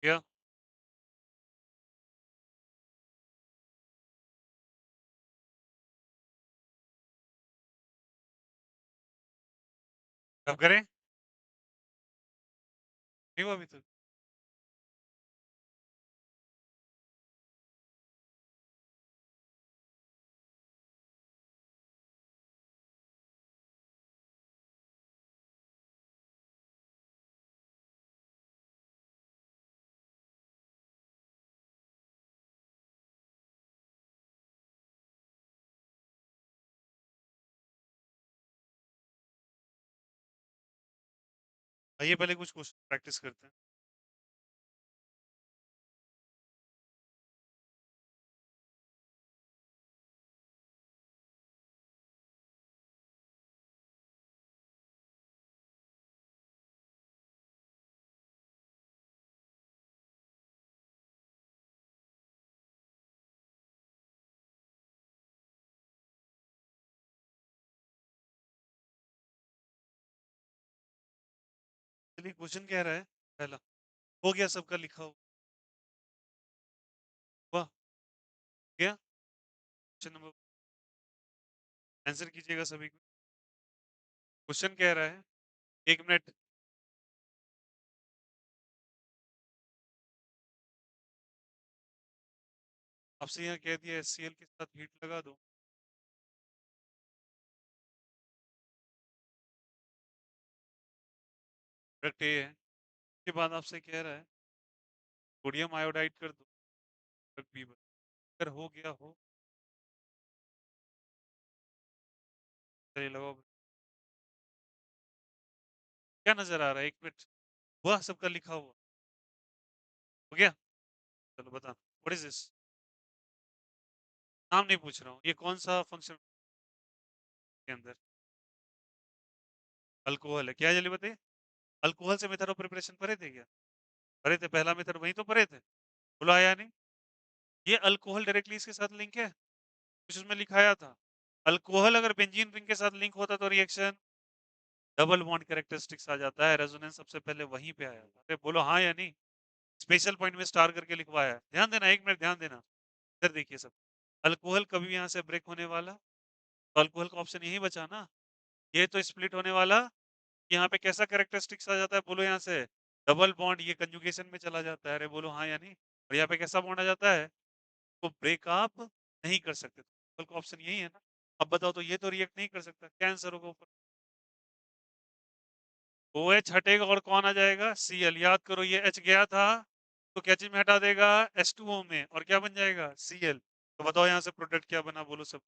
क्या कब करें? नहीं हुआ अभी तक। आइए पहले कुछ क्वेश्चन प्रैक्टिस करते हैं। चलिए क्वेश्चन कह रहा है पहला, हो गया सबका लिखा हुआ गया। क्वेश्चन नंबर आंसर कीजिएगा सभी को। क्वेश्चन कह रहा है, 1 मिनट। आपसे यहाँ कह दिया HCl के साथ हीट लगा दो। प्रोडक्ट ए है। उसके बाद आपसे कह रहा है सोडियम आयोडाइड कर दो, प्रोडक्ट बी बन। अगर हो गया हो, चलिए लगाओ। क्या नजर आ रहा है? 1 मिनट। हुआ सबका लिखा हुआ? हो गया? चलो बता, व्हाट इज दिस? नाम नहीं पूछ रहा हूँ, ये कौन सा फंक्शन के अंदर? अल्कोहल है। क्या है जल्दी बताइए। अल्कोहल से मेथड ऑफ प्रिपरेशन पढ़े थे क्या? पढ़े थे, पहला मेथड वही तो पढ़े थे। बोला आया नहीं? ये अल्कोहल डायरेक्टली इसके साथ लिंक है, कुछ उसमें लिखाया था। अल्कोहल अगर बेंजीन रिंग के साथ लिंक होता तो रिएक्शन डबल बॉन्ड कैरेक्टरिस्टिक्स आ जाता है। रेजोनेंस सबसे पहले वहीं पे आया था। अरे बोलो हाँ या नहीं? स्पेशल पॉइंट में स्टार करके लिखवाया है, ध्यान देना। 1 मिनट ध्यान देना। इधर देखिए सब। अल्कोहल कभी यहाँ से ब्रेक होने वाला, तो अल्कोहल का ऑप्शन यही बचा ना। ये तो स्प्लिट होने वाला, यहाँ पे कैसा कैरेक्टरिस्टिक्स आ जाता है बोलो? यहाँ से डबल बॉन्ड, ये कंजुगेशन में चला जाता है। अरे बोलो हाँ या नहीं? और यहाँ पे कैसा बॉन्ड आ जाता है? तो ब्रेकअप नहीं कर सकते। तो ऑप्शन यही है ना। अब बताओ, तो ये तो रिएक्ट नहीं कर सकता, क्या आंसर होगा ऊपर? OH हटेगा और कौन आ जाएगा? Cl। याद करो, ये H गया था तो क्या चीज में हटा देगा? H2O में, और क्या बन जाएगा? Cl। तो बताओ यहाँ से प्रोडक्ट क्या बना बोलो सब?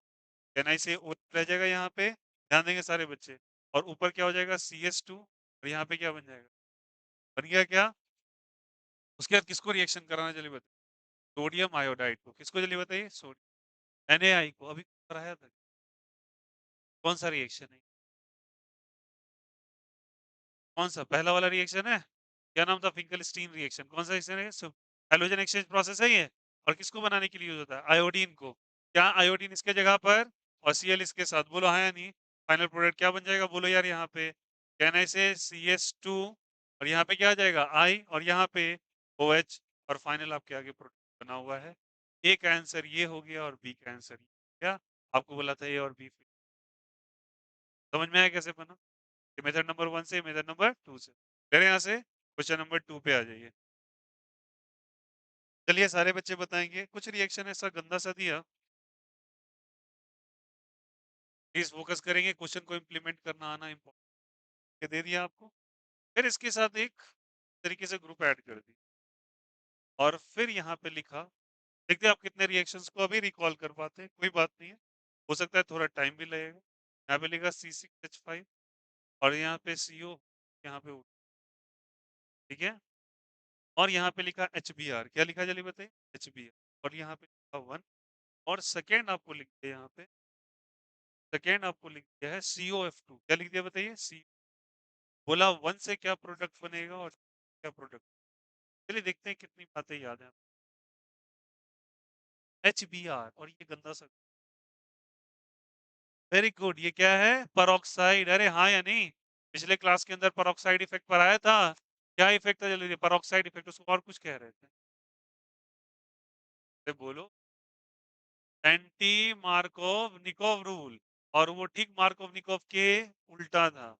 NiCO रह जाएगा यहाँ पे, ध्यान देंगे सारे बच्चे। और ऊपर क्या हो जाएगा? CH2। और यहाँ पे क्या बन जाएगा? बन गया क्या? उसके बाद किसको रिएक्शन कराना चलिए बताइए? सोडियम आयोडाइड को। किसको जल्दी बताइए? सोडियम Na को। अभी कराया था। कौन सा रिएक्शन है? कौन सा पहला वाला रिएक्शन है? क्या नाम था? Finkelstein reaction. कौन सा रिएक्शन है? हैलोजन एक्सचेंज प्रोसेस है ये। और किसको बनाने के लिए यूज होता है? आयोडीन को। क्या आयोडीन इसके जगह पर और Cl इसके साथ, बोलो हाँ या नहीं? फाइनल प्रोडक्ट क्या बन जाएगा बोलो यार? यहाँ पे कहना से CH2, और यहाँ पे क्या आ जाएगा? I, और यहाँ पे OH। और फाइनल आपके आगे प्रोडक्ट बना हुआ है। ए का आंसर ये हो गया और बी का आंसर क्या? आपको बोला था ए और बी। समझ में आया कैसे बना? मेथड नंबर 1 से मेथड नंबर 2 से। फिर यहाँ से क्वेश्चन नंबर 2 पे आ जाइए। चलिए सारे बच्चे बताएंगे। कुछ रिएक्शन ऐसा गंदा सा दिया, प्लीज फोकस करेंगे। क्वेश्चन को इम्प्लीमेंट करना आना इम्पोर्टेंट दे दिया आपको। फिर इसके साथ एक तरीके से ग्रुप ऐड कर दी, और फिर यहाँ पे लिखा। देखते हैं आप कितने रिएक्शंस को अभी रिकॉल कर पाते हैं। कोई बात नहीं है, हो सकता है थोड़ा टाइम भी लगेगा। यहाँ पे लिखा C6H5, और यहाँ पे CO, यहाँ पे O, ठीक है। और यहाँ पे लिखा HBr। क्या लिखा जल्दी बताइए? HBr। और यहाँ पे लिखा 1। और सेकेंड आपको लिख दिया, यहाँ पे सेकेंड आपको लिख दिया है COF2। क्या लिख दिया बताइए? सी। बोला 1 से क्या प्रोडक्ट बनेगा और क्या प्रोडक्ट। चलिए देखते हैं कितनी बातें याद है। HBr, और ये गंदा सा। Very good. ये क्या है? परऑक्साइड। अरे हाँ या नहीं? पिछले क्लास के अंदर परऑक्साइड इफेक्ट पर आया था। क्या इफेक्ट था जल्दी peroxide इफेक्ट, उसको और कुछ कह रहे थे, अरे बोलो। एंटी मार्कोव निकोव रूल, और वो ठीक मार्कोव निकोव के उल्टा था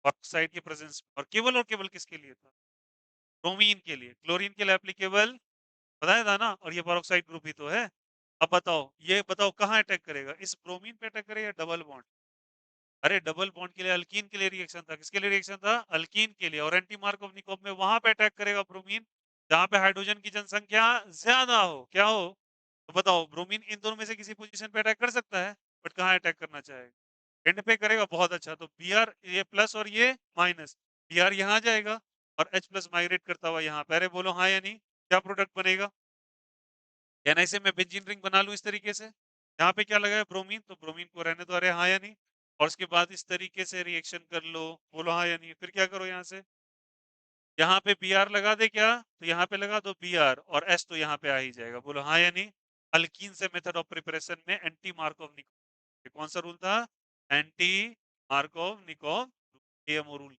ऑक्साइड के प्रेजेंस में, और केवल किसके लिए था, ब्रोमीन के लिए, क्लोरीन के लिए एप्लीकेबल बताया था ना, और ये पेरोक्साइड ग्रुप ही तो है। अब बताओ, ये बताओ कहाँ अटैक करेगा, इस ब्रोमीन पे अटैक करेगा, डबल बॉन्ड, अरे डबल बॉन्ड के लिए अल्कीन के लिए रिएक्शन था, किसके लिए रिएक्शन था, अल्कीन के लिए, और एंटी मार्कोव निकोव में वहां पे अटैक करेगा ब्रोमीन जहां पे हाइड्रोजन की जनसंख्या ज्यादा हो, क्या हो, तो बताओ ब्रोमीन इन दोनों में से किसी पोजीशन पे अटैक कर सकता है, बट कहाँ अटैक करना चाहेगा, एंड पे करेगा, बहुत अच्छा, तो बी आर ये प्लस और ये माइनस, बी आर यहाँ जाएगा और एच प्लस माइग्रेट करता हुआ यहाँ पे, अरे बोलो हाँ या नहीं, क्या प्रोडक्ट बनेगा, या ना इसे मैं बेंजीन रिंग बना लूं इस तरीके से, यहाँ पे क्या लगा है ब्रोमीन, तो ब्रोमीन को रहने दो, अरे हाँ या नहीं, और उसके बाद इस तरीके से रिएक्शन कर लो, बोलो हाँ या नहीं, फिर क्या करो यहाँ से, यहाँ पे बी आर लगा दे क्या, तो यहाँ पे लगा दो बी आर, और एस तो यहाँ पे आ ही जाएगा, बोलो हाँ या नहीं। अल्कीन से मेथड ऑफ प्रिपरेशन में एंटी मार्कोव निकोव, कौन सा रूल था, एंटी मार्कोव निकोव एएमओ रूल,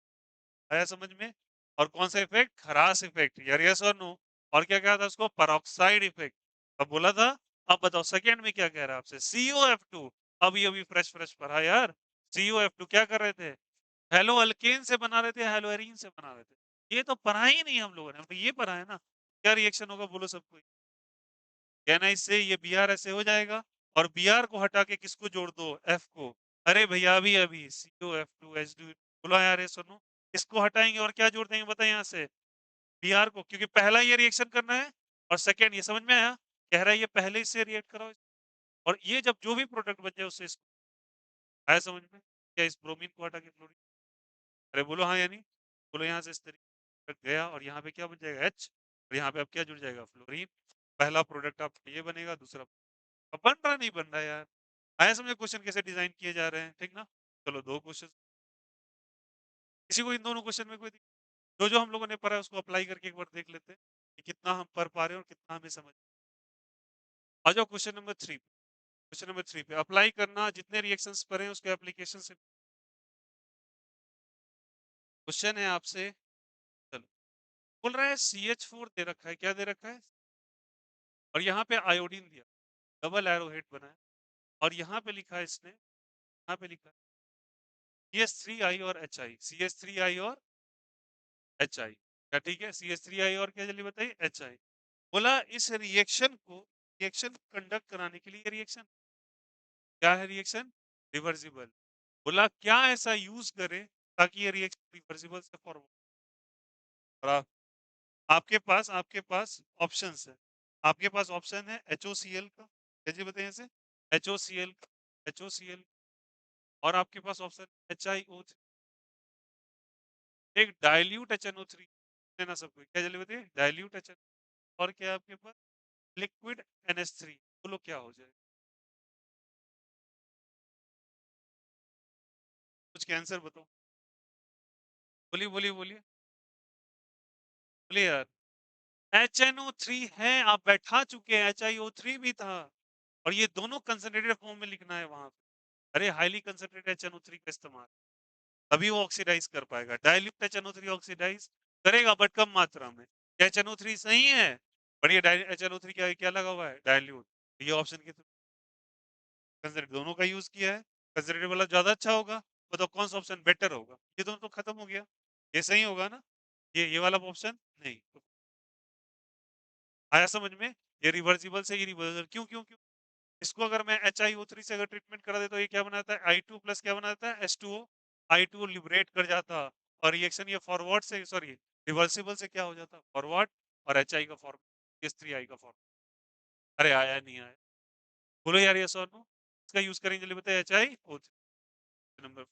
आया समझ में, और कौन सा इफेक्ट, खरास इफेक्ट, यार यस और नो, और क्या कहा था उसको, पेरोक्साइड इफेक्ट, अब बोला था। अब बताओ सेकंड में क्या कह रहा है आपसे, COF2, अभी अभी फ्रेश फ्रेश पढ़ा यार, COF2 क्या कर रहे थे, हेलो अल्केन से बना रहे थे, हेलो एरीन से बना रहे थे, ये तो पढ़ा ही नहीं हम लोगों ने, तो ये पढ़ा है ना, क्या रिएक्शन होगा बोलो सबको, कहना इससे ये बी आर ऐसे हो जाएगा, और बी आर को हटा के किसको जोड़ दो, एफ को, अरे भैया अभी अभी CO2H2 बोला यार, ये सुनो, इसको हटाएंगे और क्या जोड़ देंगे बताए यहाँ से, बी आर को, क्योंकि पहला ये रिएक्शन करना है, और सेकेंड ये समझ में आया, कह रहा है ये पहले इससे रिएक्ट कराओ, और ये जब जो भी प्रोडक्ट बन जाए उससे आया समझ में, क्या इस ब्रोमीन को हटा के क्लोरीन, अरे बोलो हाँ या नहीं, बोलो यहाँ से इस तरीके गया, और यहाँ पे क्या बन जाएगा H, और यहाँ पे अब क्या जुड़ जाएगा, फ्लोरीन, पहला प्रोडक्ट आपका ये बनेगा, दूसरा अब बन रहा नहीं बन रहा यार, आया समझे क्वेश्चन कैसे डिजाइन किए जा रहे हैं, ठीक ना, चलो दो क्वेश्चन, किसी को इन दोनों क्वेश्चन में कोई जो जो हम लोगों ने पढ़ा है उसको अप्लाई करके एक बार देख लेते हैं कि कितना हम पढ़ पा रहे हैं और कितना हमें समझ, आ जाओ क्वेश्चन नंबर थ्री पे अप्लाई करना, जितने रिएक्शंस पढ़े हैं उसके एप्लीकेशन से क्वेश्चन है आपसे, चलो, बोल रहा है CH4 दे रखा है, क्या दे रखा है, और यहाँ पे आयोडीन दिया, डबल एरो हेड बना है, और यहाँ पे लिखा है इसने, यहाँ पे लिखा है CH3I और HI, CH3I और HI, क्या ठीक है, CH3I और क्या जल्दी बताइए, HI, बोला इस रिएक्शन कंडक्ट कराने के लिए रिएक्शन क्या है, रिएक्शन रिवर्सिबल, बोला क्या ऐसा यूज करें ताकि ये रिएक्शन रिवर्सिबल से फॉरवर्ड, और आपके पास ऑप्शंस है, आपके पास ऑप्शन है HOCl का, कैसे बताइए ऐसे, HOCl का, HOCl, और आपके पास ऑप्शन HiO3, एक डाइल्यूट HNO3 लेना सबको, क्या जल्दी बताइए, डाइल्यूट HN, और क्या है आपके पास, लिक्विड NH3, बोलो क्या हो जाए, कुछ कैंसर बताओ, बोलिए बोलिए बोलिए, बोलिए यार, HNO3 है, आप बैठा चुके हैं, HiO3 भी था, और ये दोनों कंसंट्रेटेड फॉर्म में लिखना है वहां पे, अरे हाईली कंसंट्रेटेड HNO3 का इस्तेमाल, तभी वो ऑक्सीडाइज कर पाएगा, डाइल्यूट HNO3 ऑक्सीडाइज करेगा बट कम मात्रा में, HNO3 सही है, पर ये HNO3 क्या क्या लगा हुआ है, डाइल्यूट, ये ऑप्शन के कंसंट्रेट दोनों का यूज किया है, कंसंट्रेटेड वाला ज्यादा अच्छा होगा, बताओ कौन सा ऑप्शन बेटर होगा, ये दोनों तो खत्म हो गया, ये सही होगा ना, ये वाला ऑप्शन नहीं, तो आया समझ में, ये रिवर्सिबल से इरिवर्सिबल, क्यों क्यों क्यों, इसको अगर मैं HiO3 से अगर ट्रीटमेंट करा दे तो ये क्या बनाता है, I2 प्लस क्या बनाता है, H2O, I2 लिबरेट कर जाता, और रिएक्शन ये फॉरवर्ड से, सॉरी रिवर्सिबल से क्या हो जाता, फॉरवर्ड, और HI का फॉर्म S3I का फॉर्म, अरे आया नहीं आया, बोलो यार यस और नो, इसका यूज करेंगे जल्दी बताइए, HiO3 नंबर,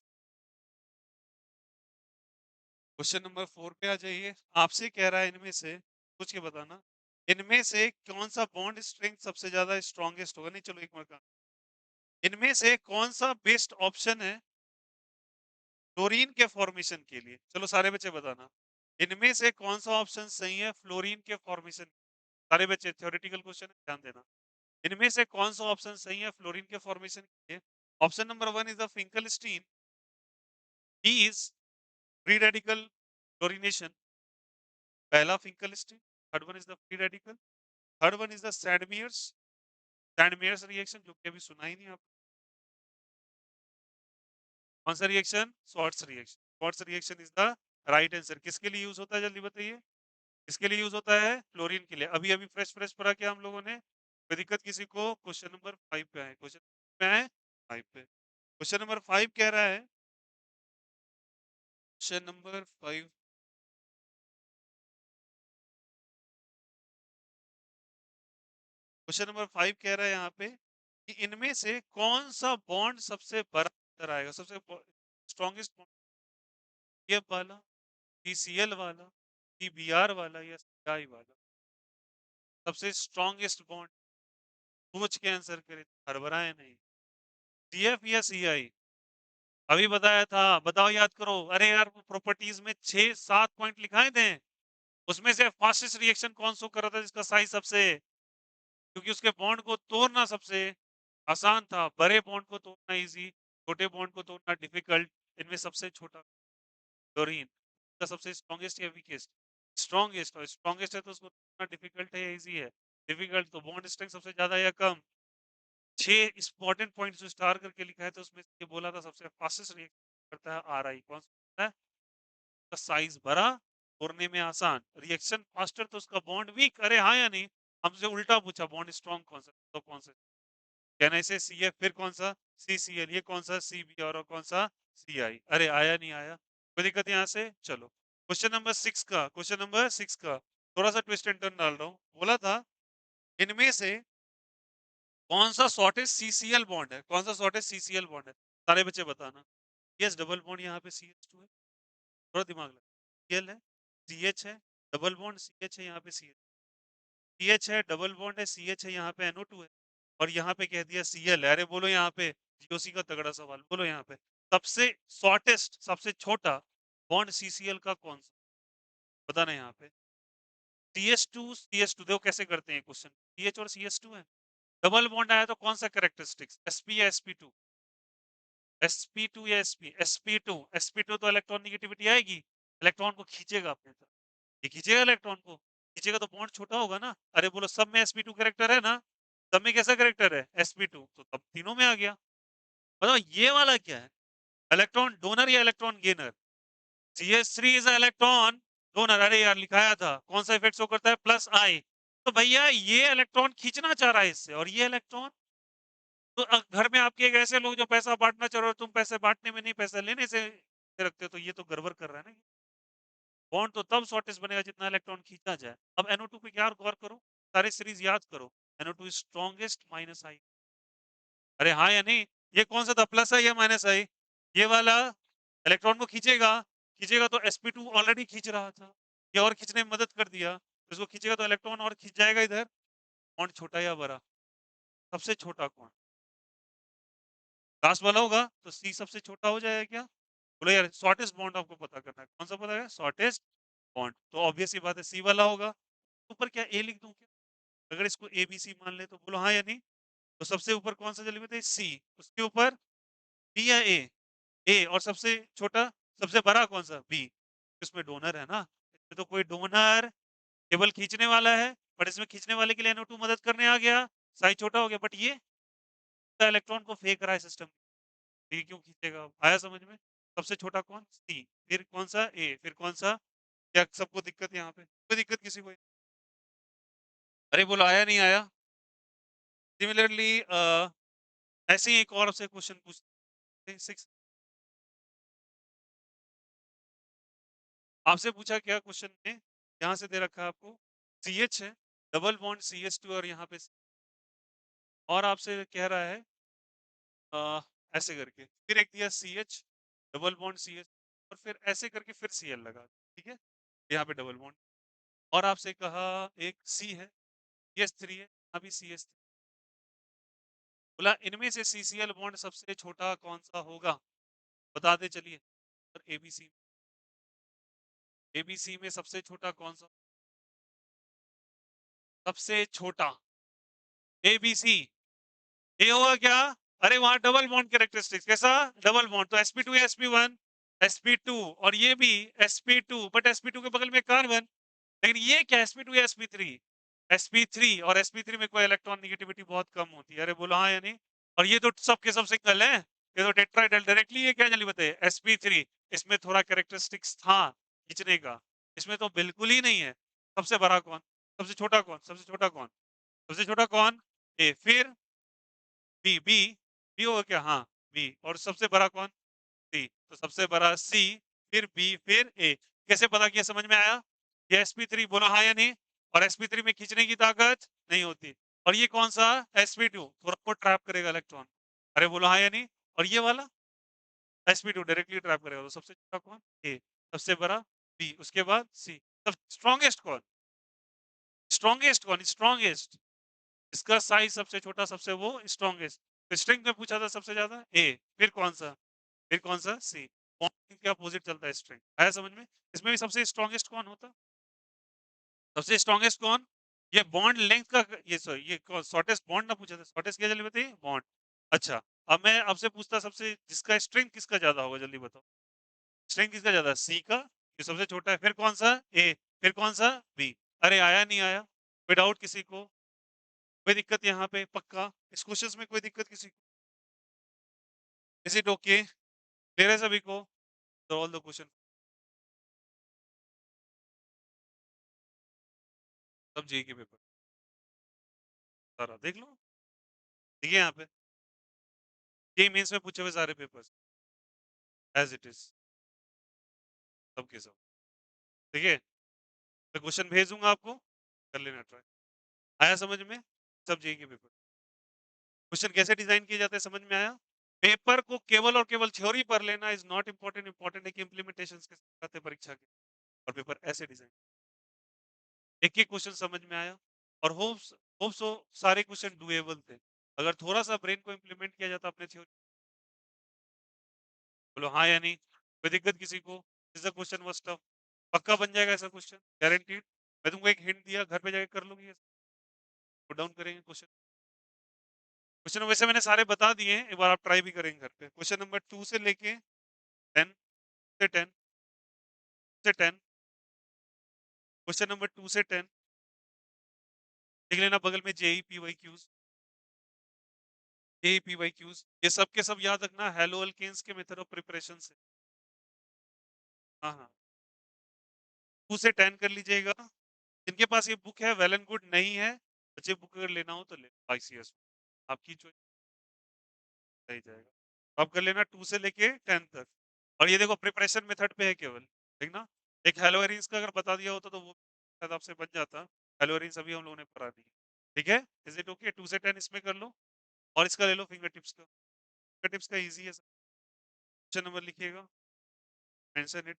क्वेश्चन नंबर 4 पे आ जाइए, आपसे कह रहा है इनमें से पूछ के बताना, इनमें से कौन सा बॉन्ड स्ट्रेंथ सबसे ज्यादा स्ट्रॉन्गेस्ट होगा, नहीं चलो एक बार, इनमें से कौन सा बेस्ट ऑप्शन है फ्लोरीन के फॉर्मेशन के लिए, चलो सारे बच्चे बताना, इनमें से कौन सा ऑप्शन सही है फ्लोरीन के फॉर्मेशन, सारे बच्चे थ्योरेटिकल क्वेश्चन है, ध्यान देना, इनमें से कौन सा ऑप्शन सही है फ्लोरीन के फॉर्मेशन के लिए, option number 1 is the Finkelstein, ही इज फ्री रेडिकल क्लोरीनेशन, पहला Finkelstein, third one is the free radical, third one is the Sandmeyer's reaction, जो कि अभी सुना ही नहीं आपने। कौन सा reaction? Swarts reaction. Swarts reaction is the right answer. किसके लिए यूज होता है जल्दी बताइए? किसके लिए यूज होता है? क्लोरीन के लिए। अभी अभी फ्रेश फ्रेश पढ़ा क्या हम लोगों ने? कोई दिक्कत किसी को? क्वेश्चन नंबर 5 पे आए। क्वेश्चन पे आए 5 पे। क्वेश्चन नंबर 5 कह रहा है, क्वेश्चन नंबर 5, क्वेश्चन नंबर 5 कह रहा है यहाँ पे कि इनमें से कौन सा बॉन्ड सबसे बड़ा नजर आएगा, सबसे स्ट्रॉन्गेस्ट बॉन्ड? ये वाला, पीसीएल वाला, पीबीआर वाला, या सीआई वाला? सबसे स्ट्रॉन्गेस्ट बॉन्ड सोच के आंसर करें, हड़बड़ाए नहीं। सीएफ या सीआई? अभी बताया था, बताओ, याद करो। अरे यार, प्रॉपर्टीज में 6-7 पॉइंट लिखाए थे, उसमें से फास्टेस्ट रिएक्शन कौन सा कर रहा था जिसका साइज सबसे, क्योंकि उसके बॉन्ड को तोड़ना सबसे आसान था, बड़े बॉन्ड को तोड़ना इजी, छोटे बॉन्ड को तोड़ना डिफिकल्ट। इनमें सबसे छोटा क्लोरीन का सबसे स्ट्रॉन्गेस्ट या वीकेस्ट? स्ट्रॉन्गेस्ट। और स्ट्रॉन्गेस्ट है तो उसको तोड़ना डिफिकल्ट है या इजी है? डिफिकल्ट। तो बॉन्ड स्ट्रेंथ सबसे ज्यादा या कम? 6 इंपॉर्टेंट पॉइंट जो स्टार करके लिखा है, तो उसमें ये बोला था सबसे फास्टेस्ट रिएक्शन करता है आरआई। कौन सा है? का साइज बड़ा, तोड़ने में आसान, रिएक्शन फास्टर, तो उसका बॉन्ड वीक। अरे हाँ या नहीं? हमसे उल्टा पूछा, बॉन्ड स्ट्रॉन्ग कौन सा, तो कौन सा? कहना इसे सी है, फिर कौन सा? CCl। ये कौन सा? CB। और कौन सा? CI। अरे आया नहीं आया? कोई दिक्कत यहाँ से? चलो क्वेश्चन नंबर 6 का, क्वेश्चन नंबर 6 का थोड़ा सा ट्विस्ट एंड टर्न डाल रहा हूँ। बोला था इनमें से कौन सा शॉर्टेस्ट CCl बॉन्ड है? कौन सा शॉर्टेस्ट CCl बॉन्ड है? सारे बच्चे बताना। यस, डबल बॉन्ड यहाँ पे CH2 है, थोड़ा दिमाग लगा। Cl है, CH है, डबल बॉन्ड CH है, यहाँ पे CH है, डबल बॉन्ड है, CH है, यहाँ पे NO2 है, और यहाँ पे कह दिया Cl है। अरे बोलो यहाँ पे, GOC का तगड़ा सवाल, बोलो यहाँ पे सबसे शॉर्टेस्ट, सबसे छोटा बॉन्ड CCl का कौन सा? बताना यहाँ पे। CH2 देखो कैसे करते हैं क्वेश्चन। CH और CH2 है, डबल बॉन्ड आया तो कौन सा कैरेक्टरिस्टिक्स? sp या sp2? sp2 या sp2 तो इलेक्ट्रॉन नेगेटिविटी आएगी, इलेक्ट्रॉन को खींचेगा अपने तरफ। ये खींचेगा इलेक्ट्रॉन को, खींचेगा तो बॉन्ड छोटा होगा ना। अरे बोलो सब में sp2 कैरेक्टर है ना? सब में कैसा कैरेक्टर है? sp2, तो तब तीनों में आ गया। बताओ ये वाला क्या है? इलेक्ट्रॉन डोनर या electron gainer? CH3 is electron donor. अरे यार लिखाया था, कौन सा इफेक्ट शो करता है? प्लस आई। तो भैया ये इलेक्ट्रॉन खींचना चाह रहा है इससे, और ये इलेक्ट्रॉन तो घर में आपके एक ऐसे लोग जो पैसा बांटना चाह रहे हो, तुम पैसे बांटने में नहीं, पैसा लेने से रखते हो, तो ये तो गड़बड़ कर रहा है ना। बॉन्ड तो तब शॉर्टेज बनेगा जितना इलेक्ट्रॉन खींचा जाए। अब NO2 पे क्या गौर करो, सारे सीरीज याद करो। NO2 स्ट्रॉन्गेस्ट माइनस आई। अरे हाँ या नहीं? ये कौन सा था, प्लस आई या माइनस आई? ये वाला इलेक्ट्रॉन को खींचेगा, खींचेगा तो sp2 ऑलरेडी खींच रहा था, ये और खींचने में मदद कर दिया, तो इसको खींचेगा तो इलेक्ट्रॉन और खींच जाएगा इधर। बॉन्ड छोटा या बड़ा? सबसे छोटा कौन? लास्ट वाला होगा, तो सी सबसे छोटा हो जाएगा क्या? बोलो यार, शॉर्टेस्ट बॉन्ड आपको पता करना है, कौन सा पता है? शॉर्टेस्ट बॉन्ड, तो ऑब्वियस सी बात है सी वाला होगा। ऊपर क्या ए लिख दूं क्या? अगर इसको ABC मान ले तो बोलो हाँ या नहीं? तो सबसे ऊपर कौन सा जल है? सी। उसके ऊपर बी या ए? ए। और सबसे छोटा, सबसे बड़ा कौन सा? बी। इसमें डोनर है ना, इसमें तो कोई डोनर केवल खींचने वाला है, बट इसमें खींचने वाले के लिए NO2 मदद करने आ गया, साइज छोटा हो गया। बट ये इलेक्ट्रॉन को फेंक रहा है सिस्टम, ये क्यों खींचेगा? आया समझ में? सबसे छोटा कौन? सी। फिर कौन सा? ए। फिर कौन सा? क्या सबको दिक्कत यहाँ पे? कोई दिक्कत किसी को? अरे बोलो आया नहीं आया? सिमिलरली ऐसे ही एक और आपसे क्वेश्चन पूछते हैं। 6 आपसे पूछा क्या क्वेश्चन में, यहाँ से दे रखा है आपको CH है, डबल बॉन्ड CH2 और यहाँ पे और आपसे कह रहा है ऐसे करके, फिर एक दिया CH, डबल बॉन्ड CH, और फिर ऐसे करके फिर Cl लगा, ठीक है, यहाँ पे डबल बॉन्ड। और आपसे कहा एक C है, CH3 है, अभी CH3। बोला इनमें से CCl बॉन्ड सबसे छोटा कौन सा होगा? बताते चलिए। और ABC में सबसे छोटा कौन सा? सबसे छोटा ABC। ये होगा क्या? अरे वहां डबल बॉन्ड कैरेक्टरिस्टिक्स कैसा? डबल बॉन्ड, तो sp2 या sp1? sp2। और ये भी sp2, बट sp2 के बगल में कार्बन, लेकिन ये क्या sp2 या sp3? sp3 और sp3 में कोई इलेक्ट्रॉन नेगेटिविटी बहुत कम होती है। अरे बोलो हाँ या नहीं? और ये तो सब के सब सिंगल है, ये तो टेट्राहेड्रल डायरेक्टली। ये क्या जल्दी बताइए? sp3 इसमें थोड़ा कैरेक्टरिस्टिक्स था खींचने का, इसमें तो बिल्कुल ही नहीं है। सबसे बड़ा कौन? सबसे छोटा कौन? सबसे छोटा कौन? सबसे छोटा कौन? ए। फिर बी। बी बी होगा क्या? हाँ बी। और सबसे बड़ा कौन? सी। तो सबसे बड़ा सी, फिर बी, फिर ए। कैसे पता किया? समझ में आया? ये sp3 बोलो हाँ या नहीं? और sp3 में खींचने की ताकत नहीं होती। और ये कौन सा? sp2 थोड़ा को ट्रैप करेगा इलेक्ट्रॉन। अरे बोलो हाँ या नहीं? और ये वाला sp2 डायरेक्टली ट्रैप करेगा। तो सबसे छोटा कौन? ए। सबसे बड़ा बी, उसके बाद सी। सब स्ट्रॉन्गेस्ट कौन? स्ट्रॉन्गेस्ट कौन? स्ट्रॉन्गेस्ट इसका साइज सबसे छोटा, सबसे वो स्ट्रॉन्गेस्ट। तो स्ट्रिंग में पूछा था सबसे ज्यादा ए। फिर कौन सा? फिर कौन सा? सी। बॉन्ड के अपोजिट चलता है स्ट्रिंग। आया समझ में? इसमें भी सबसे स्ट्रॉन्गेस्ट कौन होता? सबसे स्ट्रॉन्गेस्ट कौन? ये बॉन्ड लेंथ का, ये सॉरी, ये शॉर्टेस्ट बॉन्ड ना पूछा था? शॉर्टेस्ट क्या जल्दी बताइए? बॉन्ड। अच्छा, अब मैं आपसे पूछता सबसे जिसका स्ट्रिंग किसका ज्यादा होगा, जल्दी बताओ। स्ट्रिंग किसका ज्यादा? सी का। ये सबसे छोटा है। फिर कौन सा? ए। फिर कौन सा? बी। अरे आया नहीं आया? कोई डाउट किसी को? कोई दिक्कत यहाँ पे? पक्का इस क्वेश्चन में कोई दिक्कत किसी को? Is it okay? क्लियर है सभी को? ऑल द क्वेश्चन सब जी के पेपर सारा देख लो। देखिए यहाँ पे ये मेंस में पूछे हुए सारे पेपर्स एज इट इज, सब के सब। ठीक है, मैं क्वेश्चन भेज दूंगा आपको, कर लेना ट्राई। आया समझ में? सब जी के पेपर क्वेश्चन कैसे डिजाइन किए जाते हैं समझ में आया? पेपर को केवल और केवल थ्योरी पर लेना इज नॉट इंपॉर्टेंट। इंपॉर्टेंट है कि इम्प्लीमेंटेशन के साथ आते हैं परीक्षा के। और पेपर ऐसे डिजाइन, एक एक क्वेश्चन समझ में आया। और होप्स हो सारे क्वेश्चन डुएबल थे। अगर थोड़ा सा ब्रेन को इम्प्लीमेंट किया जाता अपने थ्योरी। बोलो हाँ या नहीं? कोई दिक्कत किसी को? Is the question was tough? पक्का बन जाएगा ऐसा क्वेश्चन, गारंटीड। मैं तुमको एक हिंट दिया, घर पे जाके कर लोगे, नोट डाउन करेंगे क्वेश्चन। क्वेश्चन वैसे मैंने सारे बता दिए हैं, एक बार आप ट्राई भी करेंगे घर पे। क्वेश्चन नंबर 2 से लेके 10 से 10 से 10, क्वेश्चन नंबर 2 से 10 लिख लेना बगल में JEE PYQs. JEE PYQs ये सब के सब याद रखना हेलो अल्केन्स के मेथड ऑफ प्रिपरेशन से। हाँ हाँ, 2 से 10 कर लीजिएगा। जिनके पास ये बुक है वेल एंड गुड, नहीं है बच्चे बुक अगर लेना हो तो ले आईसीएस, आपकी चॉइस रह जाएगा। तो आप कर लेना 2 से लेके 10 तक। और ये देखो प्रिपरेशन मेथड पे है केवल, ठीक ना? एक हेलोवेरिन्स का अगर बता दिया होता तो वो शायद आपसे बन जाता। हेलोवेरिन्स अभी हम लोगों ने पढ़ा दी, ठीक है? Is it okay? 2 से 10 इसमें कर लो। और इसका ले लो फिंगर टिप्स का। फिंगर टिप्स का इजी है। क्वेश्चन नंबर लिखिएगा, मेंशन इट।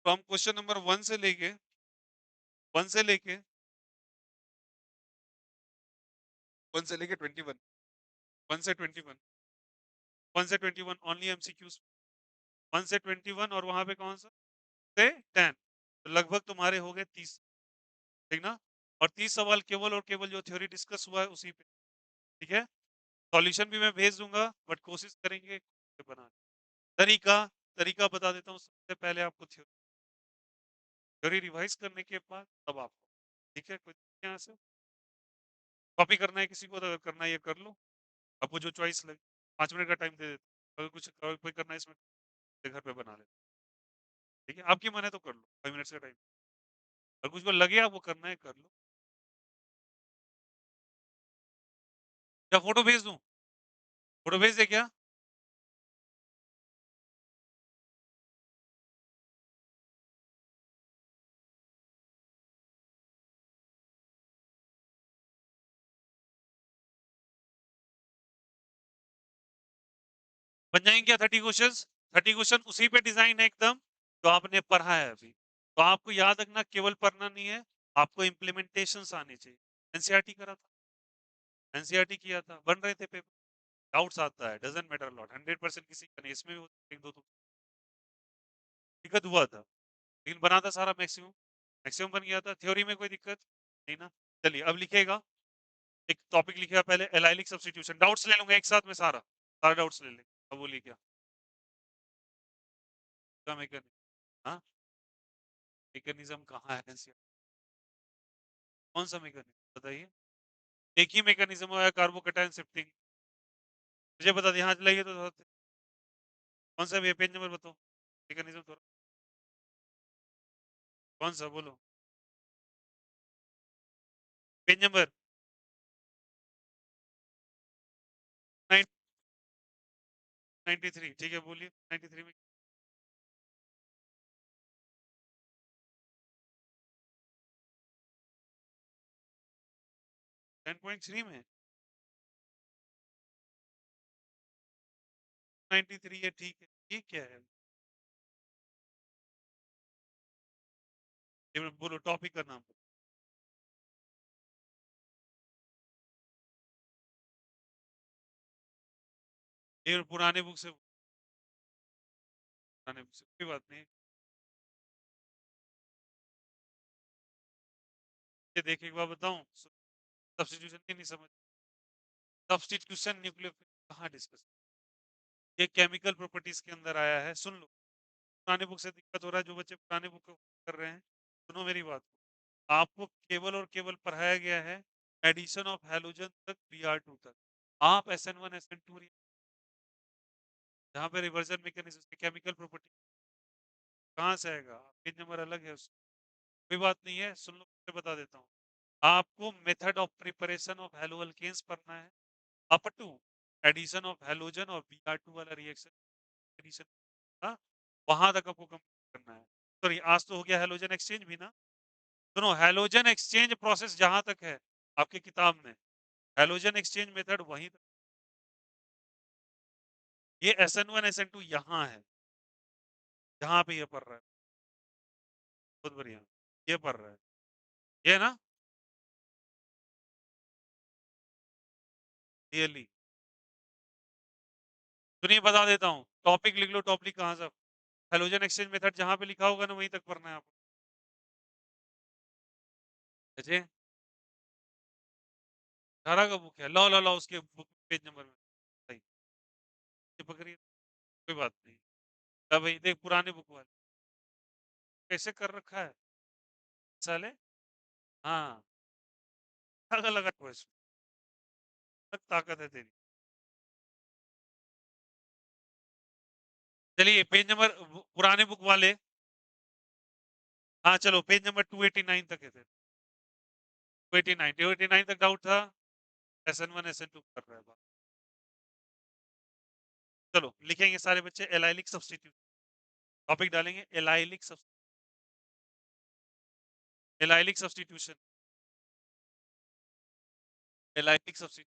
तो हम क्वेश्चन नंबर 1 से लेके 1 से लेके 21, 1 से 21, 1 से 21 ओनली एमसीक्यूज। 1 से 21 और वहां पे कौन सा? से 10, तो लगभग तुम्हारे हो गए 30, ठीक ना? और 30 सवाल केवल और केवल जो थ्योरी डिस्कस हुआ है उसी पे, ठीक है? सॉल्यूशन भी मैं भेज दूंगा, बट कोशिश करेंगे बनाने। तरीका, तरीका बता देता हूँ। सबसे पहले आपको थ्योरी रिवाइज करने के बाद तब आपको, ठीक है? कोई यहाँ से कॉपी करना है किसी को तो अगर करना है ये कर लो, आपको जो चॉइस लगे। 5 मिनट का टाइम दे देता, अगर कुछ कोई करना है इसमें तो घर पे बना ले, ठीक है? आपकी मन है तो कर लो, 5 मिनट का टाइम। अगर कुछ को लगे आपको करना है कर लो। क्या फोटो भेज दूं? फोटो भेज दे क्या? बन जाएंगे क्या 30 क्वेश्चन? 30 क्वेश्चन उसी पे डिजाइन है एकदम, जो आपने पढ़ा है अभी। तो आपको याद रखना केवल पढ़ना नहीं है, आपको इम्प्लीमेंटेशन आनी चाहिए। एनसीईआरटी करा था, एनसीईआरटी किया था, बन रहे थे पेपर। डाउट्स आता है, डजंट मैटर लॉट, 100% किसी का नहीं, इसमें भी एक दो तो दिक्कत हुआ था, लेकिन बना था सारा मैक्सिमम। मैक्सिमम बन गया था। थ्योरी में कोई दिक्कत नहीं ना? चलिए अब लिखेगा, एक टॉपिक लिखेगा पहले, एलाइलिक सब्स्टिट्यूशन। डाउट्स ले लूंगा एक साथ में, सारा सारा डाउट्स ले लेंगे। अब बोलिए क्या? क्या मैं क्या नहीं? हाँ मैकेनिज्म कहाँ है NCERT? कौन सा मैकेनिज्म बताइए? एक ही मैकेनिज्म है कार्बोकैटायन शिफ्टिंग। मुझे बता दिया, हाँ चलाइए तो कौन सा भी पेज नंबर बताओ मैकेनिज्म थोड़ा, कौन सा बोलो पेज नंबर 93, ठीक है बोलिए 93 में 10.3 में 93 है, ठीक है ये क्या है? ये बोलो टॉपिक का नाम, ये पुराने बुक से, पुराने बुक से कोई बात नहीं। ये देखिए एक बार बताऊं, सब्स्टिट्यूशन की नहीं समझ, सब्स्टिट्यूशन न्यूक्लियर कहाँ डिस्कस, ये केमिकल प्रॉपर्टीज के अंदर आया है, सुन लो। पुराने बुक से दिक्कत हो रहा है, जो बच्चे पुराने बुक कर रहे हैं सुनो मेरी बात को। आपको केवल और केवल पढ़ाया गया है एडिशन ऑफ हैलोजन तक Br2 तक। आप SN1 SN2 जहाँ पे रिवर्जन मैकेनिज्म केमिकल प्रॉपर्टी कहाँ से आएगा, पेज नंबर अलग है उसका, कोई बात नहीं है, सुन लो मैं बता देता हूँ। आपको method of preparation of haloalkanes पढ़ना है up to addition of halogen और Br2 वाला रिएक्शन एडिशन, हाँ वहां तक आपको कंप्लीट करना है। सॉरी आज तो हो गया हैलोजन एक्सचेंज भी ना, सुनो हैलोजन एक्सचेंज प्रोसेस जहां तक है आपके किताब में, हैलोजन एक्सचेंज मेथड वहीं तक, ये SN1 SN2 यहाँ है जहां पे ये पढ़ रहा है, बहुत बढ़िया ये पढ़ रहा है, ये ना रियली। सुनिए बता देता हूँ, टॉपिक लिख लो, टॉपिक कहाँ से, हैलोजन एक्सचेंज मेथड जहां पे लिखा होगा ना वहीं तक पढ़ना है आपको। अजय 18 का बुक है, लो लो लो उसके बुक पेज नंबर में सही, ये पकड़िए कोई बात नहीं। अब भाई देख पुराने बुक वाले कैसे कर रखा है साले, हाँ लगा लगा क्वेश्चन, ताकत है तेरी। चलिए पेज नंबर पुराने बुक वाले, हाँ चलो पेज नंबर 289 तक है, 289 289 तक डाउट था, SN1 SN2 कर रहा है बात। चलो लिखेंगे सारे बच्चे एलाइलिक सब्स्टिट्यूट, टॉपिक डालेंगे allylic substitution, allylic substitution,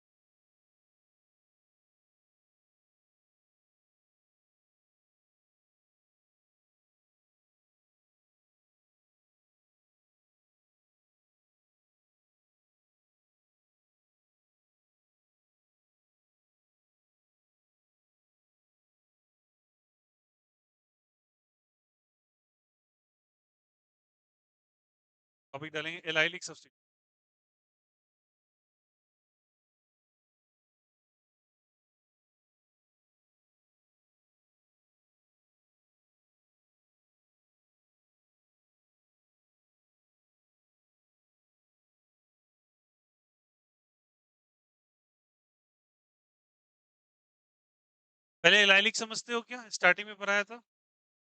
topic डालेंगे एलाइलिक सब्स्टिट्यूशन। पहले एलाइलिक समझते हो क्या, स्टार्टिंग में पढ़ाया था,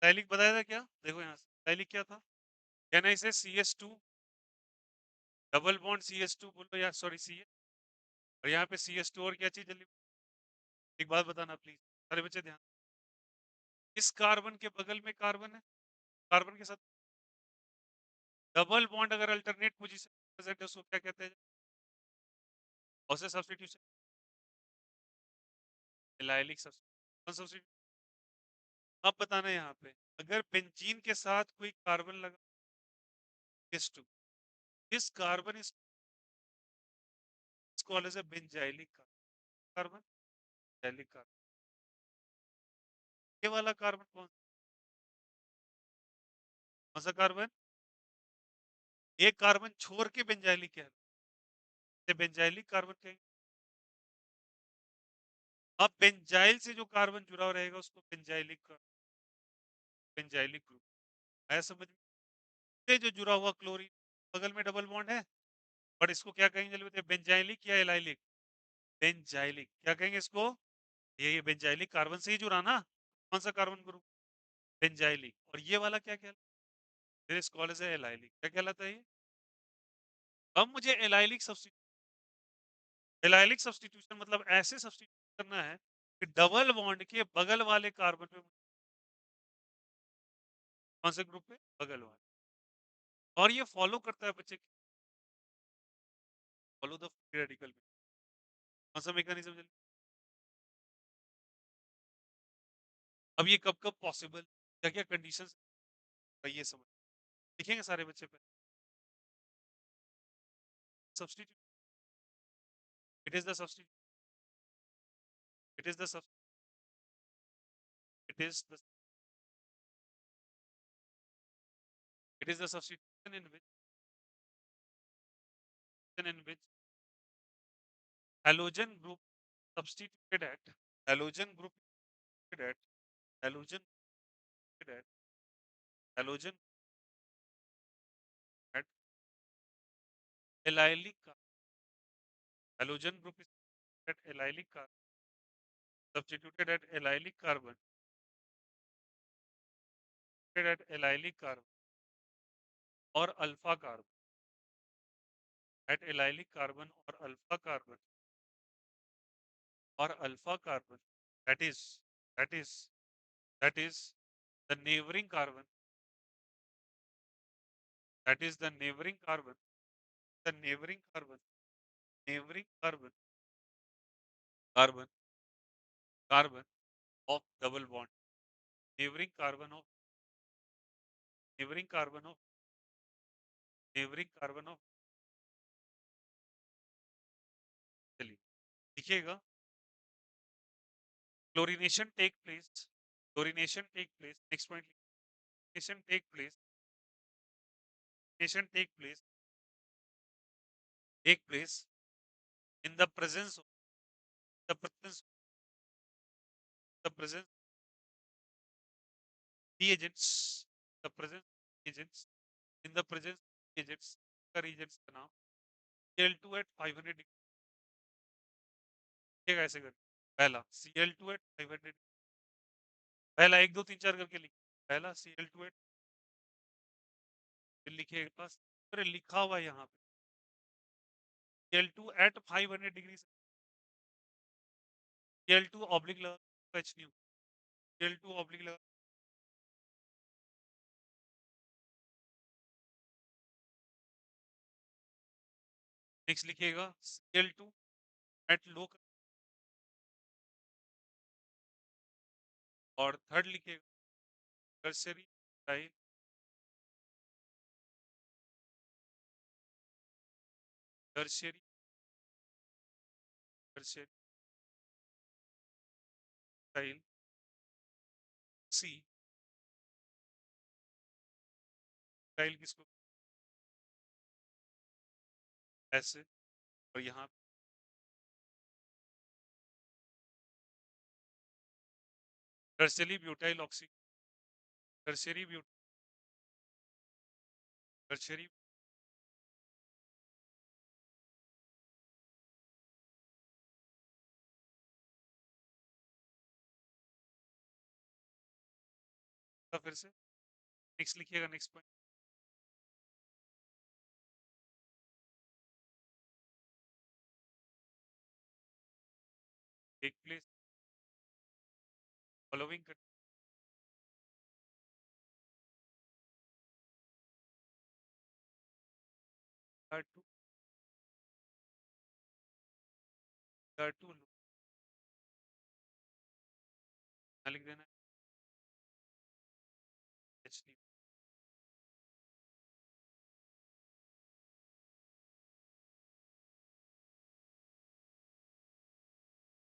एलाइलिक बताया था क्या, देखो यहाँ से एलाइलिक क्या था, कहना इसे CS2 डबल बॉन्ड CS2 बोलो या सॉरी सी, और यहाँ पे CS2 और क्या चीज जल्दी एक बात बताना प्लीज सारे बच्चे ध्यान, इस कार्बन के बगल में कार्बन है, कार्बन के साथ डबल बॉन्ड अगर अल्टरनेट पोजीशन प्रेजेंट है उसको क्या कहते हैं, और से सब्स्टिट्यूशन एलाइलिक सब्स्टिट्यूशन। अब बताना यहाँ पे अगर बेंजीन के साथ कोई कार्बन लगा S2, इस carbon is call as benzylic carbon, benzylic carbon, ये वाला कार्बन कौन सा कार्बन, एक कार्बन छोड़ के बेंजाइलिक है, बेंजाइलिक कार्बन कहेंगे। अब बेंजाइल से जो कार्बन जुड़ा हुआ रहेगा उसको बेंजाइलिक ग्रुप, आया समझ में? ये जो जुड़ा हुआ क्लोरीन बगल में डबल बॉन्ड है, बट इसको क्या कहेंगे जल्दी बताइए, बेंजाइलिक या एलाइलिक? बेंजाइलिक। क्या कहेंगे इसको? ये बेंजाइलिक कार्बन से ही जुड़ा ना, कौन सा कार्बन ग्रुप? बेंजाइलिक। और ये वाला क्या कहलाता है? This called as allylic. क्या कहलाता है ये? अब मुझे एलाइलिक सब्स्टिट्यूशन, एलाइलिक सब्स्टिट्यूशन मतलब ऐसे सब्स्टिट्यूट करना है कि डबल बॉन्ड के बगल वाले कार्बन पे, कौन से ग्रुप पे? बगल वाले। और ये फॉलो करता है बच्चे, फॉलो द फ्री रेडिकल। कौन सा मैकेनिज्म? अब ये कब कब पॉसिबल, क्या क्या कंडीशंस, ये समझ लिखेंगे सारे बच्चे पे। Substitute, it is the substitute, it is the sub, it is the, it is the substitution in which halogen group substituted at, halogen group at, halogen at, halogen at allylic halogen group is at allylic carbon, substituted at allylic carbon, at allylic carbon और alpha carbon, at allylic carbon और alpha carbon, और alpha carbon, that is that is that is the neighboring carbon, that is the neighboring carbon, the neighboring carbon, neighboring carbon, carbon, carbon of double bond, neighboring carbon of, neighboring carbon of, neighboring carbon of, चलिए लिखिएगा, chlorination take place, chlorination take place, next point, chlorination take place, chlorination take place in the presence of, the presence, the presence reagents, the presence agents, in the presence agents, का reagents का नाम Cl2 at 500 degree, कैसे कर, पहला Cl2 at 500, पहला 1 2 3 4 करके लिख, पहला Cl2 at, लिखिएगा पास, अरे लिखा हुआ है यहाँ पे Cl2 at 500 degree, Cl2 oblique लगा H न्यू, Cl2 ऑब्लिक लगा, नेक्स्ट लिखिएगा Cl2 एट लो, और थर्ड लिखिएगा टर्शियरी टाइल, टर्शियरी, टर्शियरी टाइल सी, टाइल किसको ऐसे, और यहाँ टर्शियरी ब्यूटाइल ऑक्सी, टर्शियरी ब्यूट, टर्शियरी का, फिर से नेक्स्ट लिखिएगा, next point, take place following to, to लिख देना एच डी,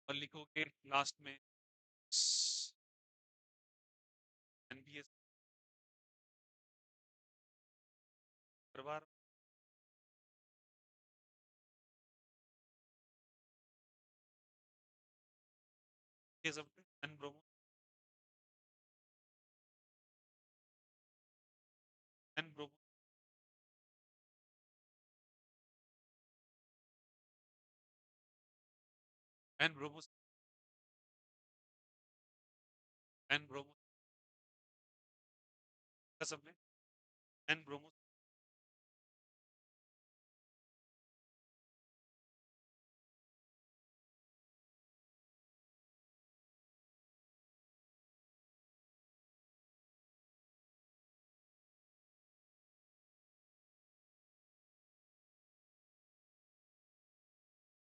और लिखोगे लास्ट में एनबीएस, हर बार ये सब N bromo, N bromo, N bromo N bromo सब में एन ब्रोमो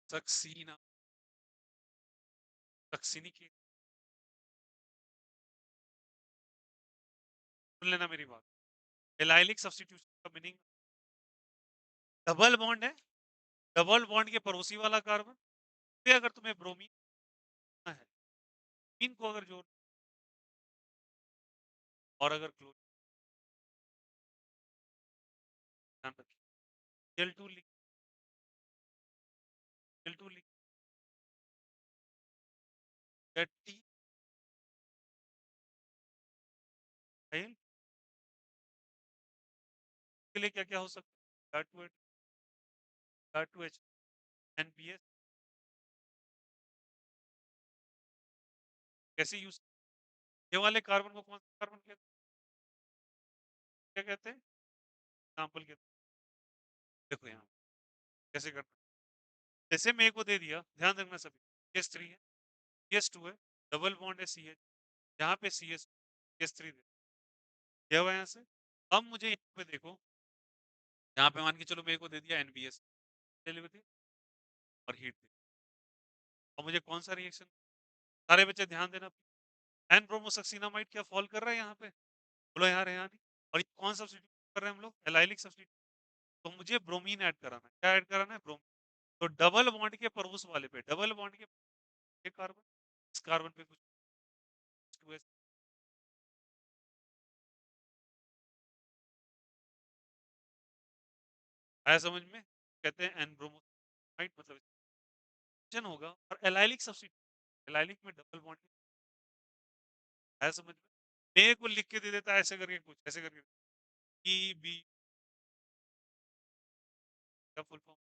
सक्सीना सक्सीनी की सुन लेना मेरी बात। एलाइलिक सब्स्टिट्यूशन का मीनिंग डबल बॉन्ड है, डबल बॉन्ड के पड़ोसी वाला कार्बन। फिर अगर तुम्हें ब्रोमीन है, मीन को अगर जोड़ और अगर क्लोरीन, ध्यान रखिए एल टू लिख एल टू लिख टी एल के लिए क्या क्या हो सकता है, टू एच एनपीएस कैसे यूज, ये वाले कार्बन को कौन सा कार्बन कहते हैं, क्या कहते हैं, एग्जाम्पल के, देखो यहाँ कैसे करना है। जैसे मैं को दे दिया, ध्यान रखना सभी, एस थ्री है, एस टू है, डबल बॉन्ड है सी एच, यहाँ पे सी एस थ्री दे दिया हुआ है यहाँ से। अब मुझे यहाँ पे देखो, यहाँ पे मान के चलो मेरे को दे दिया एनबीएस और हीट दे, और मुझे कौन सा रिएक्शन, सारे बच्चे ध्यान देना, एन ब्रोमोसक्सिनामाइड क्या फॉल कर रहा है यहाँ पे, बोलो यार यहाँ नहीं। और ये कौन सब्स्टिट्यूट कर रहे हैं हम लोग, एलाइलिक सब्स्टिट्यूट। तो मुझे ब्रोमीन ऐड कराना है, क्या ऐड कराना है, ब्रोमीन। तो डबल बॉन्ड के पड़ोस वाले पे, डबल बॉन्ड के कार्बन, इस कार्बन पे कुछ 2s आया समझ में, कहते हैं एन ब्रोमोसाइड, मतलब एक्शन होगा। और एलाइलिक सब्स्टिट्यूट, एलाइलिक में डबल बॉन्ड आया समझ में। मेरे को लिख के दे देता है ऐसे करके, कुछ ऐसे करके, ई बी का full form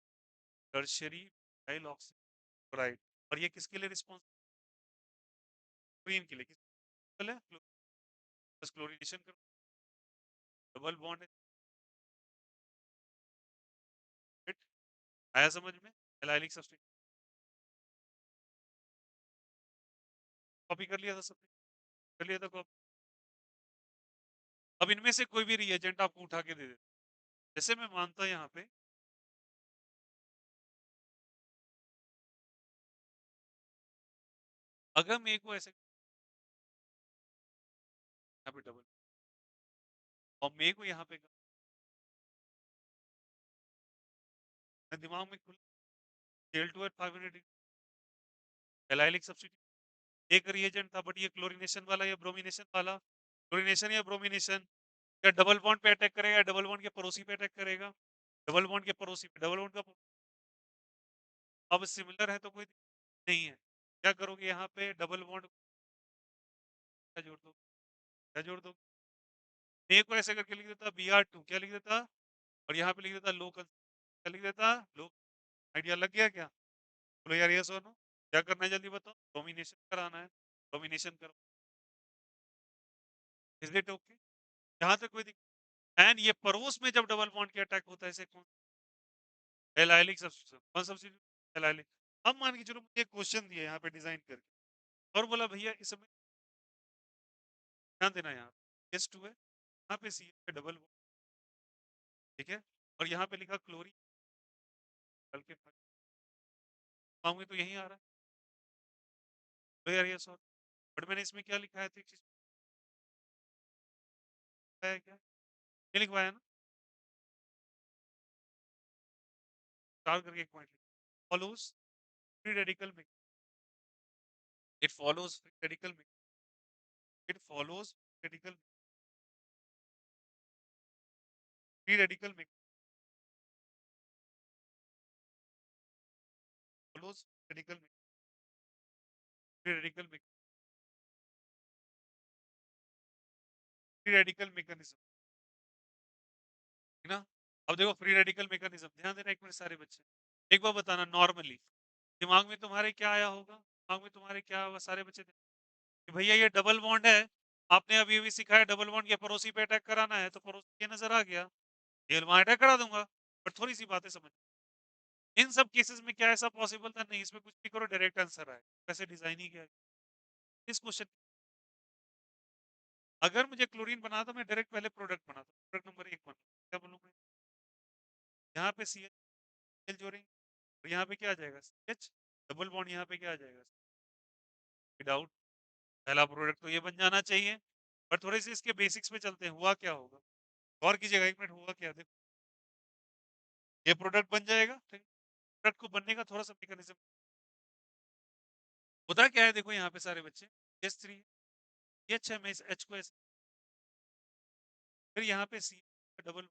tertiary dial oxide, और ये किसके लिए रिस्पॉन्सिबल, क्लोरीन के लिए, किस है, बस क्लोरीनेशन करो, डबल बॉन्ड है, आया समझ में। एलाइलिक सब्स्टिट्यूट कॉपी कर लिया था सबने, कर लिया था कॉपी। अब इनमें से कोई भी रिएजेंट आपको उठा के दे दे, जैसे मैं मानता हूं यहाँ पे, अगर मेरे को ऐसे यहाँ पे डबल, और मेरे को यहाँ पे दिमाग में खुल L two at 500 allylic substitute एक रिएजेंट था, बट ये क्लोरीनेशन वाला या ब्रोमिनेशन वाला, क्लोरीनेशन या ब्रोमिनेशन, या डबल बॉन्ड पे अटैक करेगा, डबल बॉन्ड के पड़ोसी पे अटैक करेगा, डबल बॉन्ड के पड़ोसी पे, डबल बॉन्ड का, अब सिमिलर है तो कोई नहीं है। क्या करोगे यहाँ पे, डबल बॉन्ड क्या जोड़ दो, क्या जोड़ दो, ए को ऐसे करके लिख देता बी आर टू, क्या लिख देता, और यहाँ पे लिख देता लोकल, क्या लिख देता लोक। आइडिया लग गया क्या, बोलो यार ये सुनो, क्या करना है जल्दी बताओ, डोमिनेशन कराना है, डोमिनेशन करो, इज इट ओके, यहाँ तक कोई दिक्कत। एंड ये पड़ोस में जब डबल बॉन्ड के अटैक होता है, इसे कौन, एलाइलिक सब्स्टिट्यूशन, कौन सब्स्टिट्यूट, एलाइलिक। अब मान के चलो मुझे एक क्वेश्चन दिया यहाँ पे डिजाइन करके, और बोला भैया इसमें ध्यान देना, यहाँ एस टू है, यहाँ पे सी है डबल बॉन्ड, ठीक है, और यहाँ पे लिखा क्लोरीन, हल्के पाऊंगे तो यही आ रहा है, तो यार ये सॉरी, बट मैंने इसमें क्या लिखा है, तो एक चीज है क्या, ये लिखवाया ना, स्टार करके एक पॉइंट, फॉलोज फ्री रेडिकल में, इट फॉलोज फ्री रेडिकल में, it follows radical, free radical में, फॉलोज रेडिकल में, फ्री रेडिकल में, फ्री रेडिकल मैकेनिज्म, है ना। अब देखो फ्री रेडिकल मैकेनिज्म, ध्यान देना एक मिनट सारे बच्चे, एक बार बताना नॉर्मली, दिमाग में तुम्हारे क्या आया होगा? दिमाग में तुम्हारे क्या सारे बच्चे थे कि भैया ये डबल बॉन्ड है, आपने अभी-अभी सिखाया डबल बॉन्ड, ये पड़ोसी पे अटैक कराना है, तो पड़ोसी ये नज़र आ गया, ये वहाँ अटैक करा दूँगा। बट थोड़ी-सी बातें समझ, इन सब केसेस में क्या ऐसा पॉसिबल था? नहीं, इसमें कुछ भी करो डायरेक्ट आंसर आए। वैसे डिज़ाइन ही किया है। इस क्वेश्चन, अगर मुझे क्लोरीन बनाना तो मैं डायरेक्ट पहले प्रोडक्ट बनाता, प्रोडक्ट नंबर 1 बना, क्या बोलूँ मैं? यहाँ पे CH जोड़ेंगे और यहाँ पे क्या आ जाएगा? CH डबल बॉन्ड, यहाँ पे क्या आ जाएगा? विदाउट, पहला प्रोडक्ट तो ये बन जाना चाहिए। पर थोड़े से इसके बेसिक्स पे चलते हैं, हुआ क्या होगा? गौर कीजिएगा, 1 मिनट, हुआ क्या? देखो, ये प्रोडक्ट बन जाएगा, ठीक है? प्रोडक्ट को बनने का थोड़ा-सा मैकेनिज़्म होता क्या है, देखो यहाँ पे सारे बच्चे, S3 H है, मैं इस H को ऐसे, फिर यहाँ पे C डबल,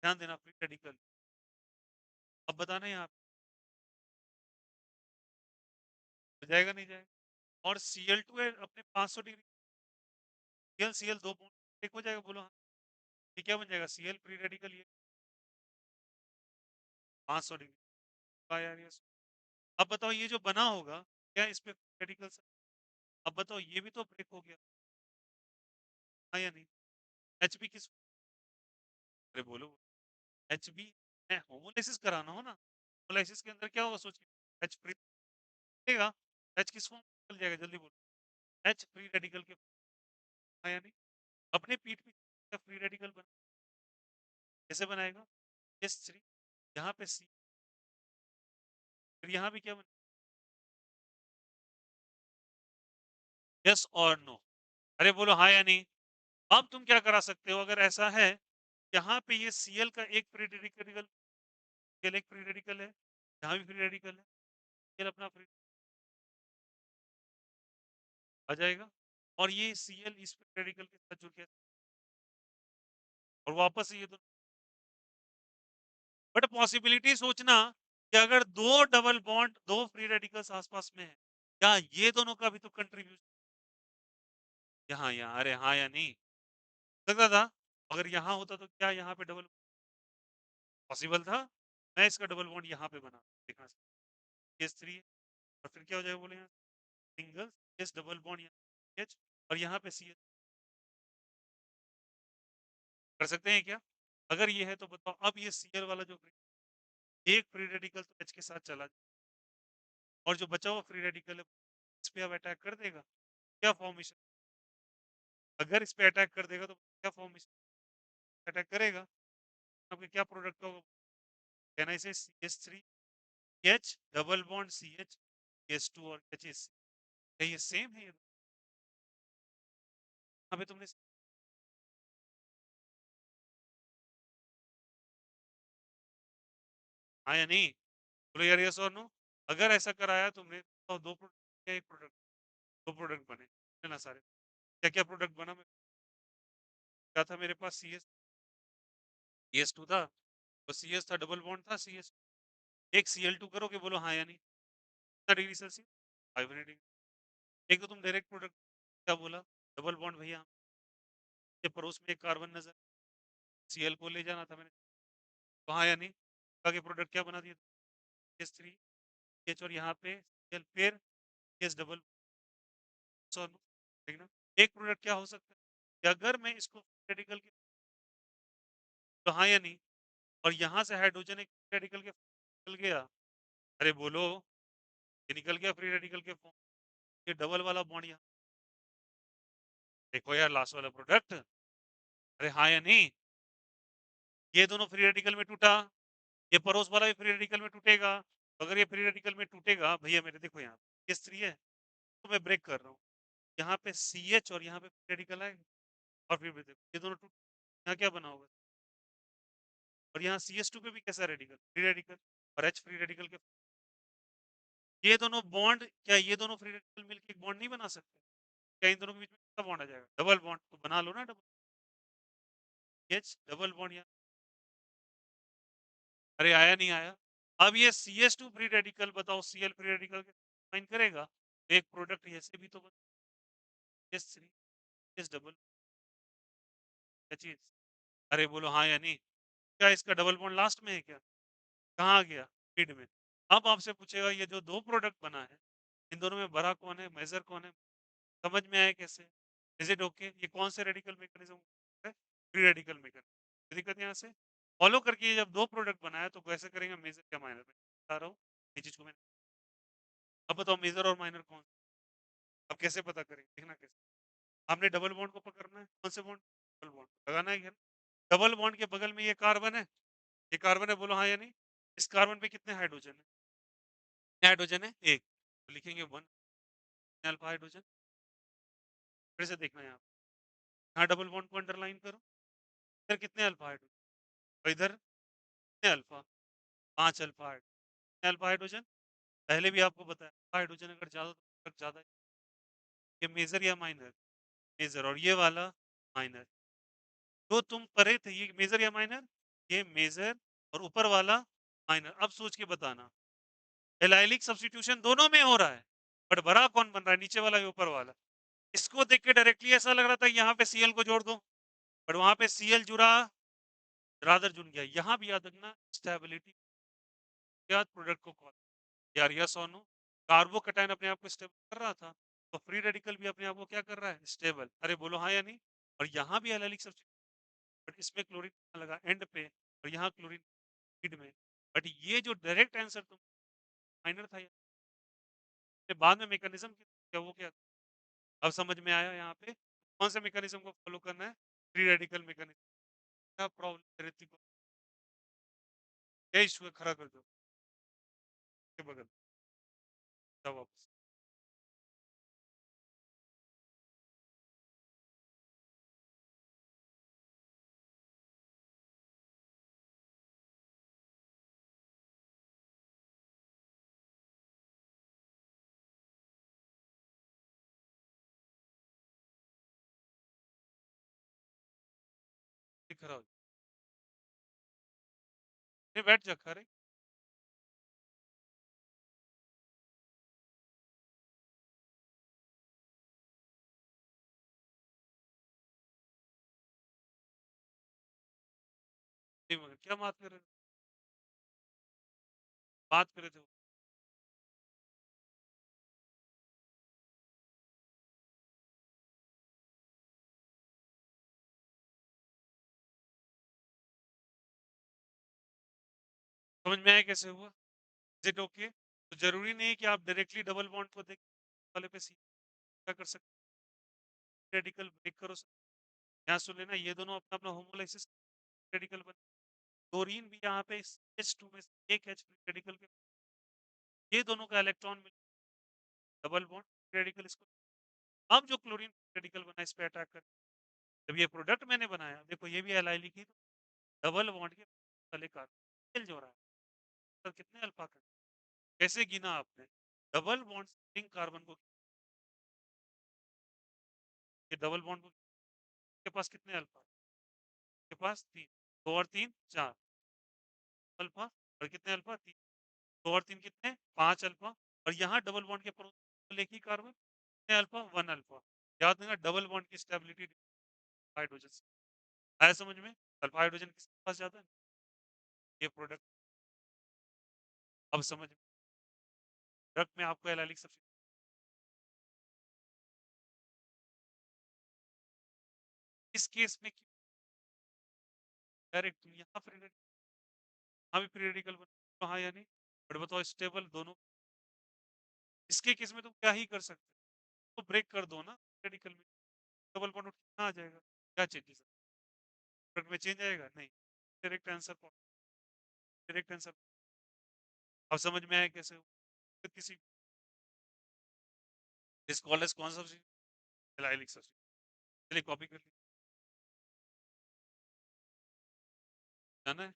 ध्यान देना, फ्री रेडिकल। अब बताना यहाँ पे हो जाएगा नहीं जाएगा? और Cl2 है अपने 500 डिग्री, Cl 2 बॉन्ड एक हो जाएगा, बोलो हाँ। ये क्या बन जाएगा? Cl फ्री रेडिकल, ये 500 डिग्री। वाह यार, ये अब बताओ ये जो बना होगा, क्या इस पे रेडिकल से, अब बताओ ये भी तो ब्रेक हो गया, हाँ या नहीं? Hb किस, अरे बोलो, Hb है, होमोलाइसिस कराना हो ना, होमोलाइसिस के अंदर क्या होगा सोचिए, H फ्री देगा, H किस फॉर्म में निकल जाएगा, जल्दी बोलो, H फ्री रेडिकल के, हाँ या नहीं? अपने पीठ पे फ्री रेडिकल बना, कैसे बनाएगा? S3, यहाँ पे C, फिर यहाँ भी क्या बना, यस और नो, अरे बोलो हाँ या नहीं? अब तुम क्या करा सकते हो अगर ऐसा है, यहाँ पे ये Cl का एक फ्री रेडिकल, Cl एक फ्री रेडिकल है, यहाँ भी फ्री रेडिकल है, Cl अपना फ्री आ जाएगा, और ये Cl इस फ्री रेडिकल के साथ जुड़ गया, और वापस से ये दोनों, बट पॉसिबिलिटी सोचना कि अगर दो डबल बॉन्ड, दो फ्री रेडिकल्स आसपास में है, क्या ये दोनों का भी तो कंट्रीब्यूशन यहाँ, यहाँ, अरे हाँ या नहीं? लगता था, अगर यहाँ होता तो क्या यहाँ पे डबल पॉसिबल था? मैं इसका डबल बॉन्ड यहाँ पे बना, देखना, S3 है, और फिर क्या हो जाएगा, बोले यहाँ सिंगल एस डबल बॉन्ड, यहाँ H, और यहाँ पे CH, कर सकते हैं क्या? अगर ये है तो बताओ, अब ये Cl वाला जो एक फ्री रेडिकल तो H के साथ चला जाए, और जो बचा हुआ फ्री रेडिकल है इस पे अब अटैक कर देगा, क्या फॉर्मेशन, अगर इस पे अटैक कर देगा तो क्या फॉर्मेशन अटैक करेगा, आपके क्या प्रोडक्ट होगा? कहना इसे CH3 H double bond CH S2 और H, क्या ये सेम है? यहाँ पे तुमने, हाँ या नहीं? बोलो यार यस और नो। अगर ऐसा कराया तुमने तो दो प्रोडक्ट या एक प्रोडक्ट, दो प्रोडक्ट बने है ना सारे, क्या क्या प्रोडक्ट बना? मैं क्या था मेरे पास, CS2 था, तो CS था, डबल बॉन्ड था CS, एक Cl2 करोगे, बोलो हाँ या नहीं? कितना डिग्री सेल्सियस? 500 डिग्री। एक तो तुम डायरेक्ट प्रोडक्ट, क्या बोला, डबल बॉन्ड भैया, ये पड़ोस में एक कार्बन नजर, Cl को ले जाना था मैंने, तो हाँ या नहीं? आगे प्रोडक्ट क्या बना दिया, S3 H, और यहाँ पे Cl, फिर S डबल, ठीक ना? एक प्रोडक्ट क्या हो सकता है कि अगर मैं इसको रेडिकल के, तो हाँ या नहीं? और यहाँ से हाइड्रोजन एक रेडिकल के निकल गया, अरे बोलो, ये निकल गया फ्री रेडिकल के फॉर्म, ये डबल वाला बॉन्ड यहाँ, देखो यार लास्ट वाला प्रोडक्ट, अरे हाँ या नहीं? ये दोनों फ्री रेडिकल में टूटा, ये पड़ोस वाला भी फ्री रेडिकल में टूटेगा, तो अगर ये फ्री रेडिकल में टूटेगा भैया, मेरे देखो यहाँ S3 है, तो मैं ब्रेक कर रहा हूँ, यहाँ पे CH और यहाँ पे फ्री रेडिकल आएगा, और फिर भी देखो ये दोनों टूट, यहाँ क्या बना होगा, और यहाँ CS2 पे भी कैसा रेडिकल, फ्री रेडिकल, और H फ्री रेडिकल के, ये दोनों बॉन्ड, क्या ये दोनों फ्री रेडिकल मिलकर एक बॉन्ड नहीं बना सकते? क्या इन दोनों के बीच में कितना बॉन्ड आ जाएगा, डबल बॉन्ड, तो बना लो ना डबल H डबल बॉन्ड यहाँ, अरे आया नहीं आया? अब ये CS2 फ्री रेडिकल बताओ Cl फ्री रेडिकल के फाइन करेगा, तो एक प्रोडक्ट ऐसे भी तो बन, S3 S डबल H, अरे बोलो हाँ या नहीं? क्या इसका डबल बॉन्ड लास्ट में है क्या? कहाँ आ गया, मिड में? अब आपसे पूछेगा ये जो 2 प्रोडक्ट बना है, इन दोनों में बड़ा कौन है, मेजर कौन है? समझ में आया कैसे? Is it okay? ये कौन से रेडिकल मैकेनिज़्म है? Free radical mechanism. कोई दिक्कत यहाँ से? फॉलो करके ये जब 2 प्रोडक्ट बनाया तो कैसे करेंगे मेजर या माइनर में? बता रहा हूँ, ये चीज़ को मैं अब बताओ मेजर और माइनर कौन? अब कैसे पता करें? देखना कैसे? हमने डबल बॉन्ड को पकड़ना है, कौन से बॉन्ड? डबल बॉन्ड लगाना है क्या? डबल बॉन्ड के बगल में ये कार्बन है, ये कार्बन है बोलो हाँ या नहीं? इस कार्बन पे कितने हाइड्रोजन है? कितने हाइड्रोजन है? 1 तो लिखेंगे 1 अल्फा हाइड्रोजन। फिर से देखना यहाँ पे। यहाँ डबल बॉन्ड को अंडरलाइन करो। इधर कितने अल्फा हाइड्रोजन? और इधर कितने अल्फा? 5 alpha hydrogen. कितने अल्फा हाइड्रोजन? पहले भी आपको बताया अल्फा हाइड्रोजन अगर ज़्यादा तो ज़्यादा है। ये मेजर या माइनर? मेजर और ये वाला माइनर। जो तुम करे थे ये मेजर या माइनर? ये मेजर और ऊपर वाला माइनर। अब सोच के बताना। एलाइलिक सब्स्टिट्यूशन दोनों में हो रहा है, बट बड़ा कौन बन रहा है? नीचे वाला या ऊपर वाला? इसको देख के डायरेक्टली ऐसा लग रहा था यहाँ पे Cl को जोड़ दो, बट वहां पे Cl जुड़ा, रादर जुड़ गया। यहाँ भी याद रखना स्टेबिलिटी क्या प्रोडक्ट को कॉल यार, यस और नो। कार्बोकैटायन अपने आप को स्टेबल कर रहा था, तो फ्री रेडिकल भी अपने आप को क्या कर रहा है? स्टेबल। अरे बोलो हाँ या नहीं? और यहाँ भी एलाइलिक सब्स्टिट्यूशन, बट इसमें क्लोरीन लगा एंड पे और यहाँ क्लोरीन मिड में। बट ये जो डायरेक्ट आंसर तुम माइनर था, ये बाद में मैकेनिज्म क्या वो क्या? अब समझ में आया यहाँ पे कौन से मैकेनिज्म को फॉलो करना है? Free radical mechanism. क्या प्रॉब्लम रहती को क्या इशू है? खड़ा कर दो के बगल जाओ वापस। खड़ा हो नहीं, बैठ जा खड़े। नहीं मगर क्या बात कर रहे थे? बात कर रहे थे समझ में आया कैसे हुआ? Is it okay? तो जरूरी नहीं है कि आप डायरेक्टली डबल बॉन्ड को देख वाले पे सी क्या कर सकते, रेडिकल ब्रेक करो। यहाँ सुन लेना, ये दोनों अपना अपना होमोलाइसिस रेडिकल बन, क्लोरीन भी यहाँ पे H2 में से एक H रेडिकल के, ये दोनों का इलेक्ट्रॉन मिल डबल बॉन्ड रेडिकल इसको। अब जो क्लोरीन रेडिकल बना इस पे अटैक कर, जब ये प्रोडक्ट मैंने बनाया देखो ये भी एलाइली की डबल बॉन्ड के वाले कार्बन जो रहा है, तो कितने अल्फा का? कैसे गिना आपने? डबल बॉन्ड रिंग कार्बन को, ये डबल बॉन्ड को के पास कितने अल्फा? के पास 3, 2 और 3 4 अल्फा, और कितने अल्फा? 3, 2 और 3 कितने? 5 अल्फा। और यहाँ डबल बॉन्ड के प्रोटॉन एक ही कार्बन, कितने अल्फा? 1 अल्फा। याद रखना डबल बॉन्ड की स्टेबिलिटी हाइड्रोजन से आया समझ में? अल्फा हाइड्रोजन किसके पास जाता है? ये प्रोडक्ट अब समझ में, प्रोडक्ट में आपको एलाइलिक सबसे इस केस में डायरेक्ट यहाँ फ्री यहाँ भी फ्री रेडिकल बना हाँ या नहीं? बट बताओ स्टेबल दोनों, इसके केस में तुम क्या ही कर सकते हो? तो ब्रेक कर दो ना रेडिकल में, डबल बॉन्ड कितना आ जाएगा? क्या चेंजेस प्रोडक्ट में चेंज आएगा? नहीं। Direct answer, direct answer. अब समझ में आया कैसे हो? तो किसी इस कॉलेज कौन सा एलाइलिक सब्स्टिट्यूट चलिए कॉपी कर ली जाना है।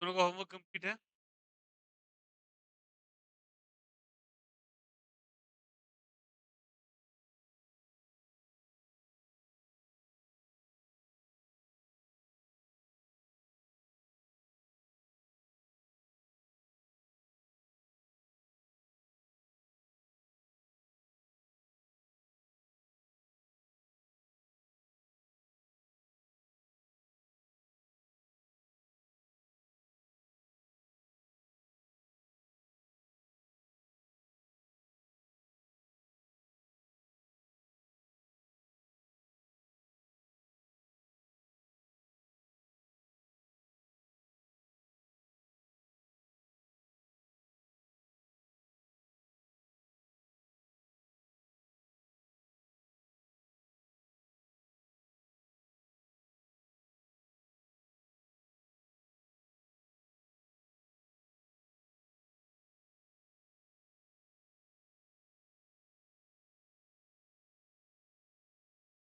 दोनों का होमवर्क कंप्लीट है?